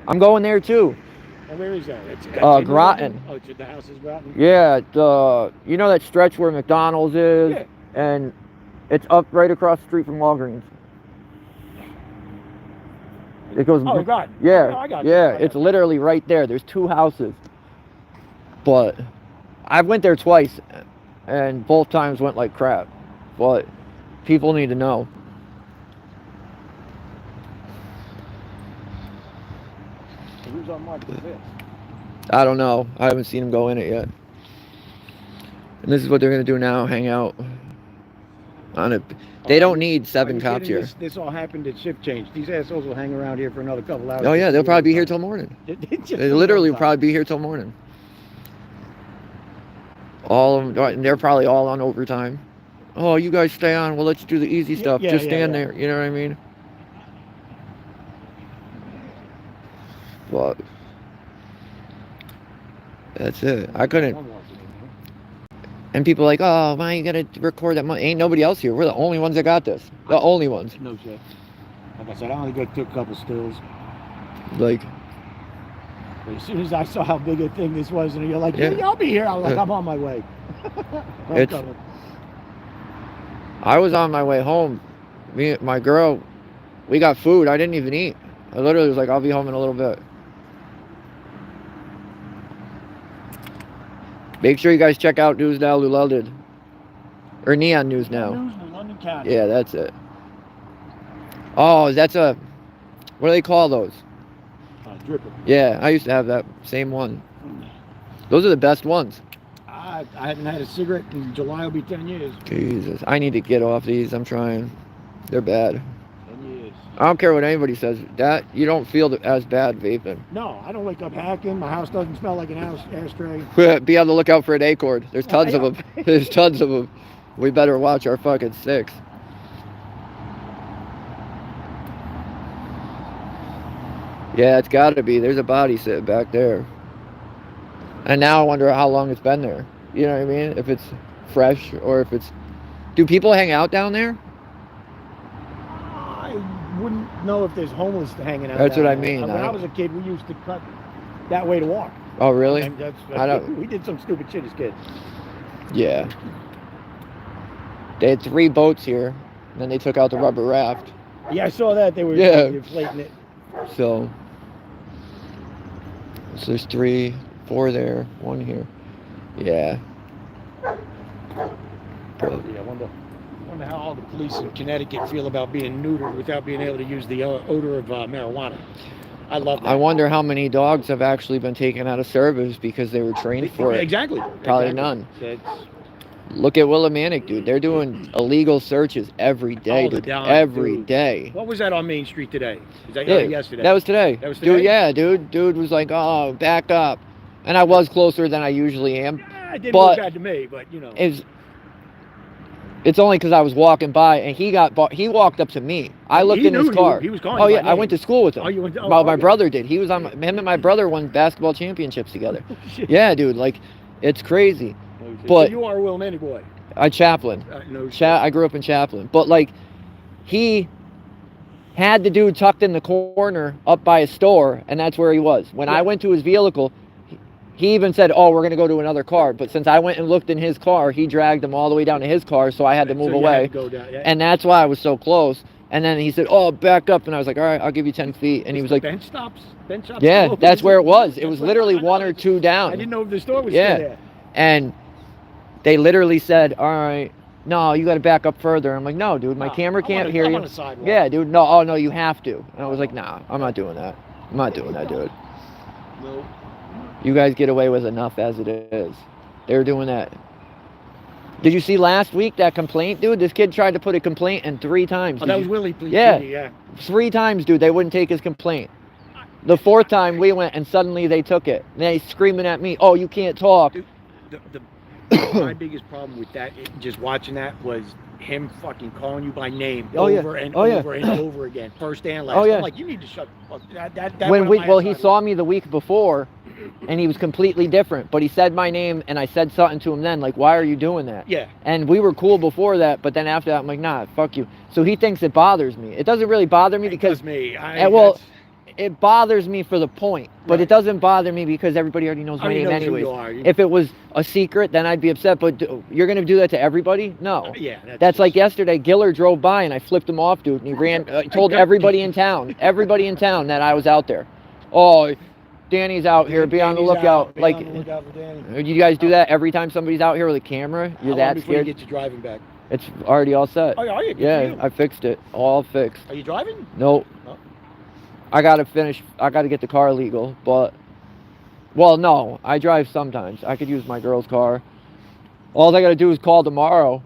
I'm going there too. And where is that? It's Groton. Oh, the house is Groton? Yeah, you know that stretch where McDonald's is? Yeah. And it's up right across the street from Walgreens. It goes... Oh, Groton. Yeah, Oh, I got it's literally right there. There's 2 houses. But I went there twice, and both times went like crap. But people need to know. Who's on March 5th? I don't know. I haven't seen him go in it yet. And this is what they're going to do now, hang out on it. They don't need 7 cops here. This all happened at shift change. These assholes will hang around here for another couple hours. Oh, yeah, they'll probably be here till morning. They literally will probably be here till morning. All of them, and they're probably all on overtime. Oh, you guys stay on. We'll let you do the easy stuff. Yeah, Just yeah, stand yeah. there. You know what I mean? But that's it. I couldn't. And people are like, oh, man, you gotta record that money. Ain't nobody else here. We're the only ones that got this. The only ones. No shit. Like I said, I only took a couple stills. Like, But as soon as I saw how big a thing this was, and you're like, Yeah. yeah, I'll be here. I'm like, I'm on my way. I'm It's- coming. I was on my way home. Me and my girl, we got food. I didn't even eat. I literally was like, I'll be home in a little bit. Make sure you guys check out News Now Reloaded. Or Neon News Now. News in London County. Yeah, that's it. Oh, that's a... What do they call those? Dripper. Yeah, I used to have that same one. Those are the best ones. I haven't had a cigarette in July. Will be 10 years. Jesus, I need to get off these. I'm trying. They're bad. 10 years. I don't care what anybody says. That you don't feel as bad vaping. No, I don't wake up hacking. My house doesn't smell like an ashtray. Be on the lookout for an acorn. There's tons of them. There's tons of them. We better watch our fucking sticks. Yeah, it's got to be. There's a body sitting back there. And now I wonder how long it's been there. You know what I mean? If it's fresh or if it's... Do people hang out down there? I wouldn't know if there's homeless hanging out. That's what I down there. mean. When I was a kid, we used to cut that way to walk. Oh, really? And I don't- we did some stupid shit as kids. Yeah. They had 3 boats here. And then they took out the rubber raft. Yeah, I saw that. They were Yeah. inflating it. So there's 3, 4 there, 1 here. Yeah. But, Yeah, I wonder how all the police in Connecticut feel about being neutered without being able to use the odor of marijuana. I love that. I wonder how many dogs have actually been taken out of service because they were trained for it. Exactly. Probably Exactly. none. That's Look at Willimantic, dude. They're doing illegal searches every day, all the dude. time, Every dude. day. What was that on Main Street today? Is that Yeah, yesterday? that was today. That was Dude, today? yeah, dude. Dude was like, oh, back up. And I was closer than I usually am. It didn't but look bad to me, but you know. It's only because I was walking by and he walked up to me. I looked He in his knew you. car. He was calling Oh you yeah, by I went to name. school with him. Oh, you went to- oh, Well, my okay. brother did. He was on. Him and my brother won basketball championships together. Shit. Yeah, dude. Like, it's crazy. So but- you are a Willimantic boy. Chaplain. No shit. I grew up in Chaplain. But like, he had the dude tucked in the corner up by his store, and that's where he was. When I went to his vehicle, he even said, "Oh, we're gonna go to another car." But since I went and looked in his car, he dragged him all the way down to his car, so I had to move So you away. had to go down, yeah. And that's why I was so close. And then he said, "Oh, back up." And I was like, "All right, I'll give you 10 feet." And he was like, bench stops. "Yeah, open? that's where it was. It was That's where- literally I know. 1 or 2 down." I didn't know if the store was Yeah. still there. And they literally said, "All right, no, you got to back up further." I'm like, "No, dude, my No, camera can't I'm hear on you." the sidewalk. Yeah, dude. No, oh no, you have to. And I was like, "Nah, I'm not doing that. I'm not doing that, dude. No. You guys get away with enough as it is." They were doing that. Did you see last week that complaint, dude? This kid tried to put a complaint in 3 times. Oh, Did that you- was Willie, please. Yeah. Yeah. 3 times, dude. They wouldn't take his complaint. The 4th time we went and suddenly they took it. And they screaming at me, "Oh, you can't talk." Dude, my biggest problem with that, just watching that, was him fucking calling you by name Oh, yeah. over and Oh, yeah. over and over again, first and last. Oh, yeah. I'm like, you need to shut the fuck. That When went we on my well, ass he sideways. saw me the week before, and he was completely different. But he said my name, and I said something to him then, like, "Why are you doing that?" Yeah. And we were cool before that, but then after that, I'm like, "Nah, fuck you." So he thinks it bothers me. It doesn't really bother me because me. well, it bothers me for the point, but Right. it doesn't bother me because everybody already knows my already name knows who anyways. you are. If it was a secret, then I'd be upset. But you're gonna do that to everybody? No. Yeah. That's like yesterday. Giller drove by and I flipped him off, dude, and he ran. Told everybody in town that I was out there. Oh, Danny's out here. Be on the lookout. Be Like, on the lookout for Danny. you guys do that every time somebody's out here with a camera? You're How long that before you scared? get your driving back? It's already all set. Oh, are you? Good for Yeah, you. I fixed it. All fixed. Are you driving? Nope. Oh. I gotta finish. I gotta get the car legal, but well, no, I drive sometimes. I could use my girl's car. All I gotta do is call tomorrow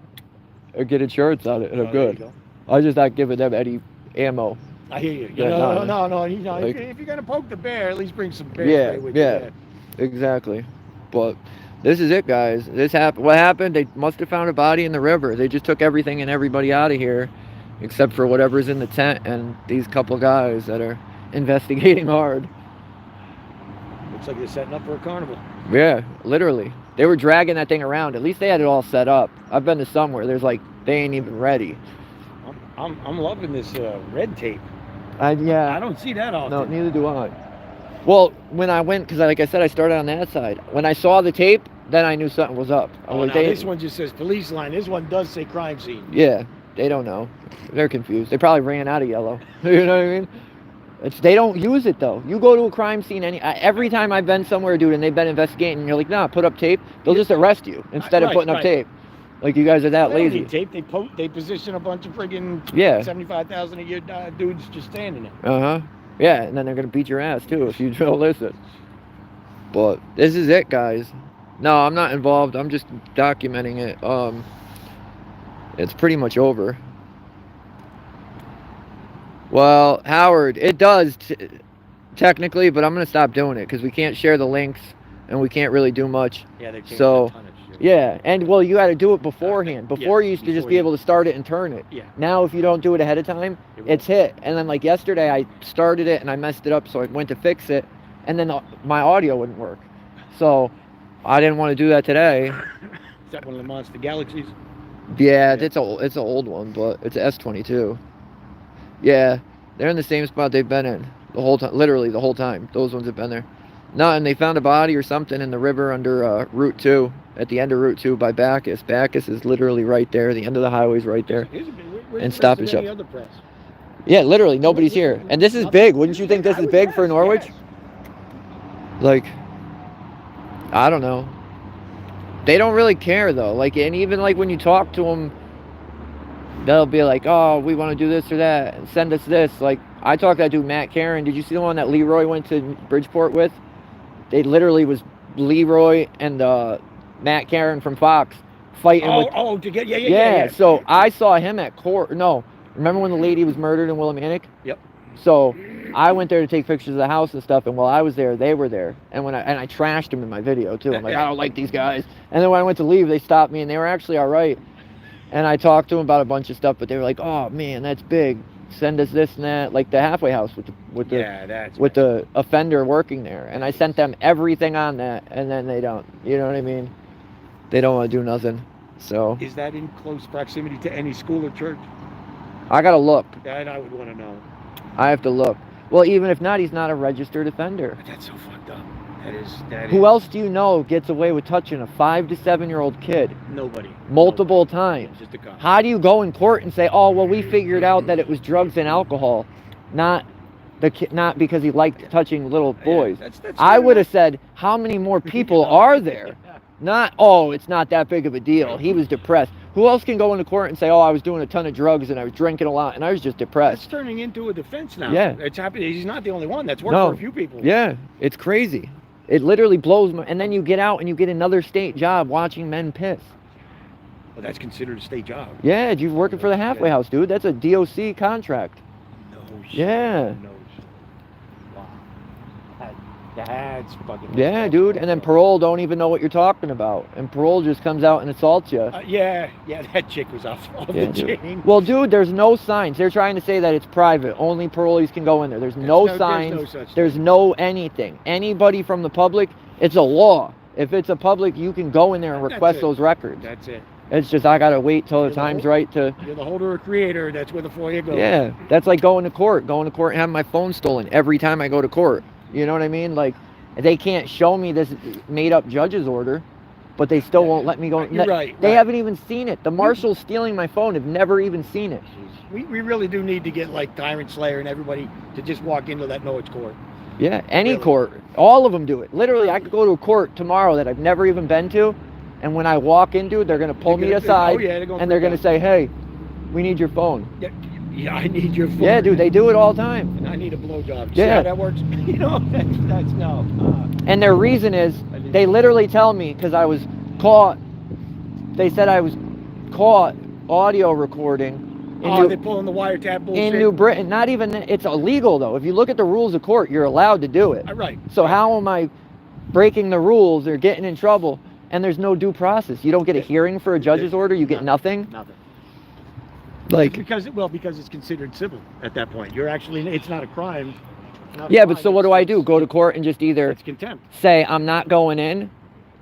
and get insurance on it, and I'm Oh, there you good. go. I just not giving them any ammo. I hear you. Yeah, No. You know, like- if you're gonna poke the bear, at least bring some bear Yeah, spray with yeah. you. Exactly. But This is it, guys. This happened. What happened? They must have found a body in the river. They just took everything and everybody out of here, except for whatever's in the tent and these couple guys that are investigating hard. Looks like they're setting up for a carnival. Yeah, literally. They were dragging that thing around. At least they had it all set up. I've been to somewhere. There's like, they ain't even ready. I'm loving this red tape. Yeah. I don't see that often. No, neither do I. Well, when I went, because like I said, I started on that side. When I saw the tape, then I knew something was up. This one just says police line. This one does say crime scene. Yeah, they don't know. They're confused. They probably ran out of yellow. You know what I mean? They don't use it, though. You go to a crime scene, every time I've been somewhere, dude, and they've been investigating, and you're like, nah, put up tape. They'll just arrest you instead of putting up tape. Like, you guys are that lazy. They don't need tape. They position a bunch of friggin' 75,000 a year dudes just standing there. Uh-huh. Yeah, and then they're going to beat your ass, too, if you don't listen. But this is it, guys. No, I'm not involved. I'm just documenting it. It's pretty much over. Well, Howard, it does technically, but I'm going to stop doing it because we can't share the links and we can't really do much. Yeah, they changed so, a ton of shit. Yeah, and well, you got to do it beforehand. Before you used to just be able to start it and turn it. Yeah. Now, if you don't do it ahead of time, it's hit. And then, like yesterday, I started it and I messed it up, so I went to fix it, and then my audio wouldn't work. So, I didn't want to do that today. Is that one of the Monster Galaxies? Yeah, it's an old one, but it's an S22. Yeah, they're in the same spot they've been in the whole time, literally the whole time. Those ones have been there. No, and they found a body or something in the river under Route 2, at the end of Route 2 by Bacchus. Bacchus is literally right there. The end of the highway's right there. And Stop and Shop. Yeah, literally, nobody's here. And this is big. Wouldn't you think this is big for Norwich? Like, I don't know. They don't really care, though. Like, and even like when you talk to them, they'll be like, oh, we want to do this or that, and send us this. Like, I talked to that dude, Matt Karen. Did you see the one that Leroy went to Bridgeport with? They literally was Leroy and Matt Karen from Fox fighting to get, yeah. So I saw him at court. No, remember when the lady was murdered in Willimantic? Yep. So I went there to take pictures of the house and stuff, and while I was there, they were there. And I trashed them in my video, too. I'm like, I don't like these guys. And then when I went to leave, they stopped me, and they were actually all right. And I talked to them about a bunch of stuff, but they were like, "Oh man, that's big. Send us this and that." Like the halfway house with the offender working there. And I sent them everything on that, and then they don't. You know what I mean? They don't want to do nothing. So is that in close proximity to any school or church? I gotta look. That I would want to know. I have to look. Well, even if not, he's not a registered offender. But that's so fucked up. Who else do you know gets away with touching a 5 to 7 year old kid? Nobody. Multiple times. Just a cop. How do you go in court and say, "Oh, well, we figured out that it was drugs and alcohol, not because he liked touching little boys"? That's I would have said, "How many more people are there?" Not, "Oh, it's not that big of a deal. He was depressed." Who else can go into court and say, "Oh, I was doing a ton of drugs and I was drinking a lot and I was just depressed"? It's turning into a defense now. Yeah. It's happening. He's not the only one. That's worked for a few people. Yeah, it's crazy. It literally blows my... And then you get out and you get another state job watching men piss. Well, that's considered a state job. Yeah, you're working for the halfway house, dude. That's a DOC contract. No shit. Yeah. No shit. Wow. That's fucking... Yeah, dude. And then parole don't even know what you're talking about. And parole just comes out and assaults you. Yeah, that chick was off the chain. Well, dude, there's no signs. They're trying to say that it's private. Only parolees can go in there. There's no signs. There's no anything. Anybody from the public, it's a law. If it's a public, you can go in there and request those records. That's it. It's just I gotta wait till the time's right to... You're the holder or creator. That's where the FOIA goes. Yeah, that's like going to court. Going to court and having my phone stolen every time I go to court. You know what I mean? Like, they can't show me this made-up judge's order, but they still won't let me go. You're right. They haven't even seen it. The marshals stealing my phone have never even seen it. We really do need to get like Tyrant Slayer and everybody to just walk into that Norwich court. Yeah, any court. All of them do it. Literally, I could go to a court tomorrow that I've never even been to, and when I walk into it, they're going to pull me aside, and they're going to say, "Hey, we need your phone." Yeah, I need your phone. Yeah, dude, they do it all the time. And I need a blowjob. Yeah. See how that works? You know, that's no. And their reason is, they literally tell me, because I was caught, they said I was caught audio recording. They're pulling the wiretap bullshit. In New Britain. Not even, it's illegal though. If you look at the rules of court, you're allowed to do it. Right. So how am I breaking the rules or getting in trouble? and there's no due process. You don't get a hearing for a judge's order. You get nothing. Nothing. Like, because it's considered civil at that point. You're actually, it's not a crime. Yeah, but so what do I do? Go to court and just either it's contempt. Say I'm not going in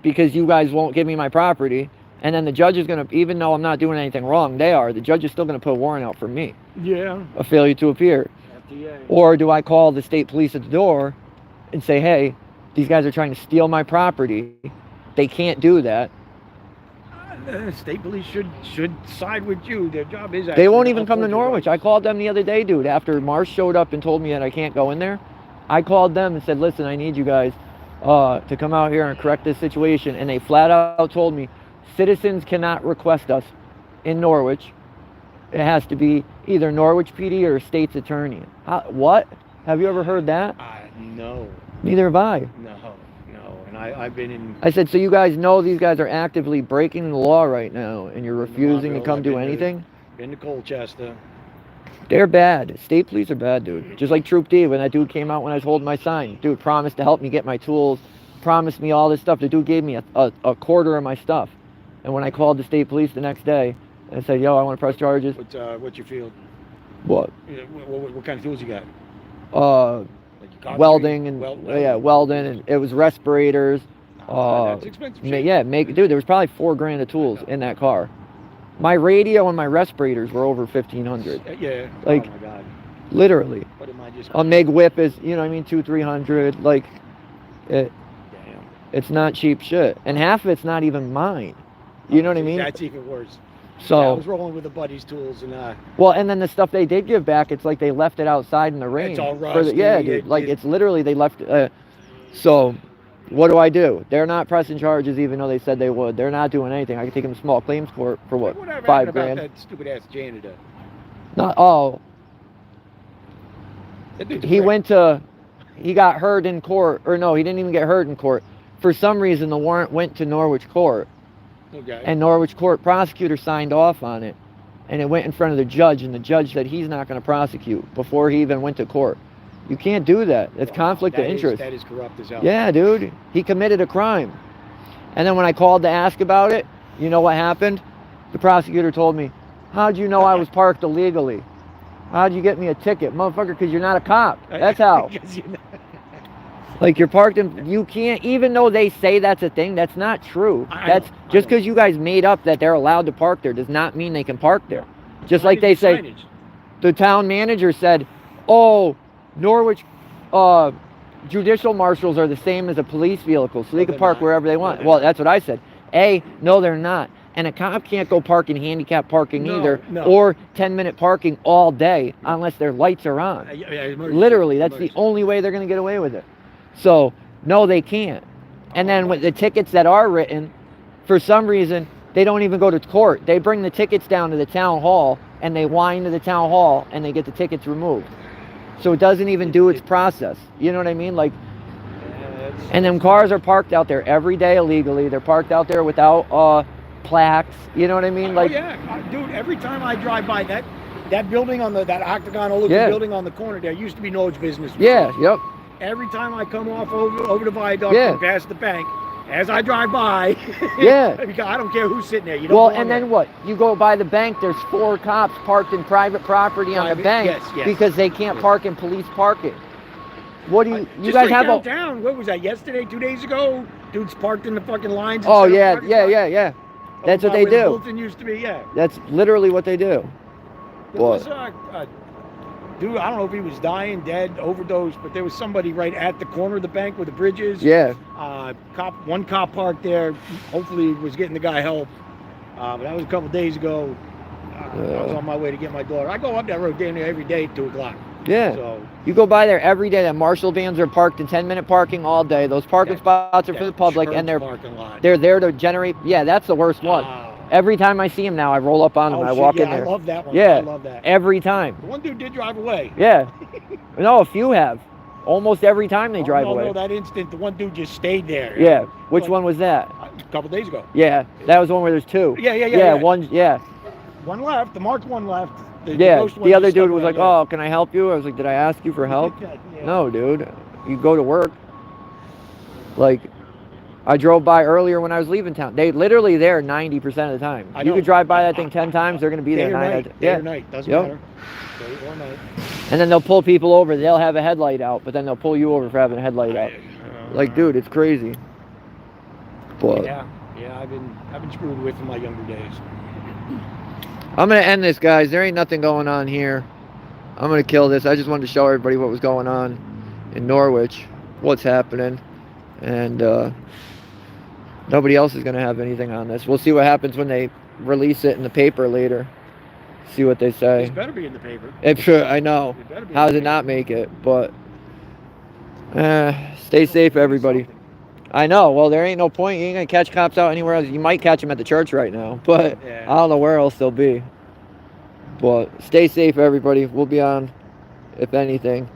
because you guys won't give me my property, and then the judge is going to, even though I'm not doing anything wrong, the judge is still going to put a warrant out for me. Yeah. A failure to appear. FDA. Or do I call the state police at the door and say, hey, these guys are trying to steal my property. They can't do that. State police should side with you. Their job is. They won't even come to Norwich. I called them the other day, dude. After Marsh showed up and told me that I can't go in there, I called them and said, listen, I need you guys to come out here and correct this situation. And they flat out told me, citizens cannot request us in Norwich. It has to be either Norwich PD or a state's attorney. What? Have you ever heard that? No. Neither have I. No. And I've been in. I said, so you guys know these guys are actively breaking the law right now, and you're refusing to come do anything? Been to Colchester. They're bad. State police are bad, dude. Just like Troop D, when that dude came out when I was holding my sign. Dude promised to help me get my tools, promised me all this stuff. The dude gave me a quarter of my stuff. And when I called the state police the next day, and said, yo, I want to press charges. What's your field? What? What kind of tools you got? Welding and welding, and it was respirators. That's expensive. Dude, there was probably $4,000 of tools in that car. My radio and my respirators were over $1,500. Yeah. Like, oh my God. Literally. What am I just? A MIG whip is, you know what I mean, $200-300. Like, it's not cheap shit, and half of it's not even mine. You know what I mean? That's even worse. So I was rolling with a buddy's tools and well, and then the stuff they did give back, it's like they left it outside in the rain. It's all rusty. Dude. It's literally they left. So, what do? They're not pressing charges, even though they said they would. They're not doing anything. I could take them to small claims court for what? $5,000. About that stupid ass janitor. Not he got heard in court, or no, he didn't even get heard in court. For some reason, the warrant went to Norwich Court. Okay. And Norwich Court prosecutor signed off on it, and it went in front of the judge, and the judge said he's not going to prosecute before he even went to court. You can't do that. It's conflict of interest. That is corrupt as hell. Yeah, dude. He committed a crime. And then when I called to ask about it, you know what happened? The prosecutor told me, how'd you know I was parked illegally? How'd you get me a ticket? Motherfucker, because you're not a cop. That's how. Like, you're parked in, you can't, even though they say that's a thing, that's not true. Just because you guys made up that they're allowed to park there does not mean they can park there. Just like they say, the town manager said, oh, Norwich judicial marshals are the same as a police vehicle, so they can park wherever they want. Well, that's what I said. No, they're not. And a cop can't go park in handicap parking either, or 10-minute parking all day unless their lights are on. Literally, that's the only way they're going to get away with it. So, no, they can't. And then with the tickets that are written, for some reason, they don't even go to court. They bring the tickets down to the town hall, and they whine to the town hall, and they get the tickets removed. So it doesn't even do its process. You know what I mean? Like, and then cars are parked out there every day illegally. They're parked out there without plaques. You know what I mean? Like, dude, every time I drive by that building on that octagonal looking building on the corner there used to be Norwich Business. Yep. Every time I come off over the viaduct and past the bank, as I drive by, I don't care who's sitting there. You don't and then what? You go by the bank, there's 4 cops parked in private property on the bank because they can't park in police parking. What do you guys have downtown? What was that, yesterday, 2 days ago? Dudes parked in the fucking lines. Oh, yeah. That's what they do. Hilton used to be, That's literally what they do. There was dude, I don't know if he was dying, dead, overdosed, but there was somebody right at the corner of the bank where the bridge is. Yeah. One cop parked there. Hopefully was getting the guy help. But that was a couple days ago. I was on my way to get my daughter. I go up that road damn near every day at 2 o'clock. Yeah. So you go by there every day. That Marshall vans are parked in 10-minute parking all day. Those parking spots are for the public, and they're there to generate. Yeah, that's the worst one. Every time I see him now, I roll up on him. I walk in there. I love that one. Yeah, I love that. Every time. The one dude did drive away. Yeah. No, a few have. Almost every time they drive away. No, that instant, the one dude just stayed there. Yeah. Which one was that? A couple days ago. Yeah, that was the one where there's 2. Yeah. One left. The marked one left. The other dude was like, oh, can I help you? I was like, did I ask you for help? No, dude. You go to work. Like, I drove by earlier when I was leaving town. They literally there 90% of the time. I You know. could drive by that thing 10 times, they're going to be Day there or 9 night, out of day or night, doesn't Yep. matter. Day or night. And then they'll pull people over. They'll have a headlight out, but then they'll pull you over for having a headlight out. Like, dude, it's crazy. But Yeah, I've been screwed with in my younger days. I'm going to end this, guys. There ain't nothing going on here. I'm going to kill this. I just wanted to show everybody what was going on in Norwich, what's happening. And nobody else is going to have anything on this. We'll see what happens when they release it in the paper later. See what they say. It better be in the paper. I know. How does it not make it? But stay safe, everybody. I know. Well, there ain't no point. You ain't going to catch cops out anywhere else. You might catch them at the church right now. But Yeah. I don't know where else they'll be. But stay safe, everybody. We'll be on, if anything.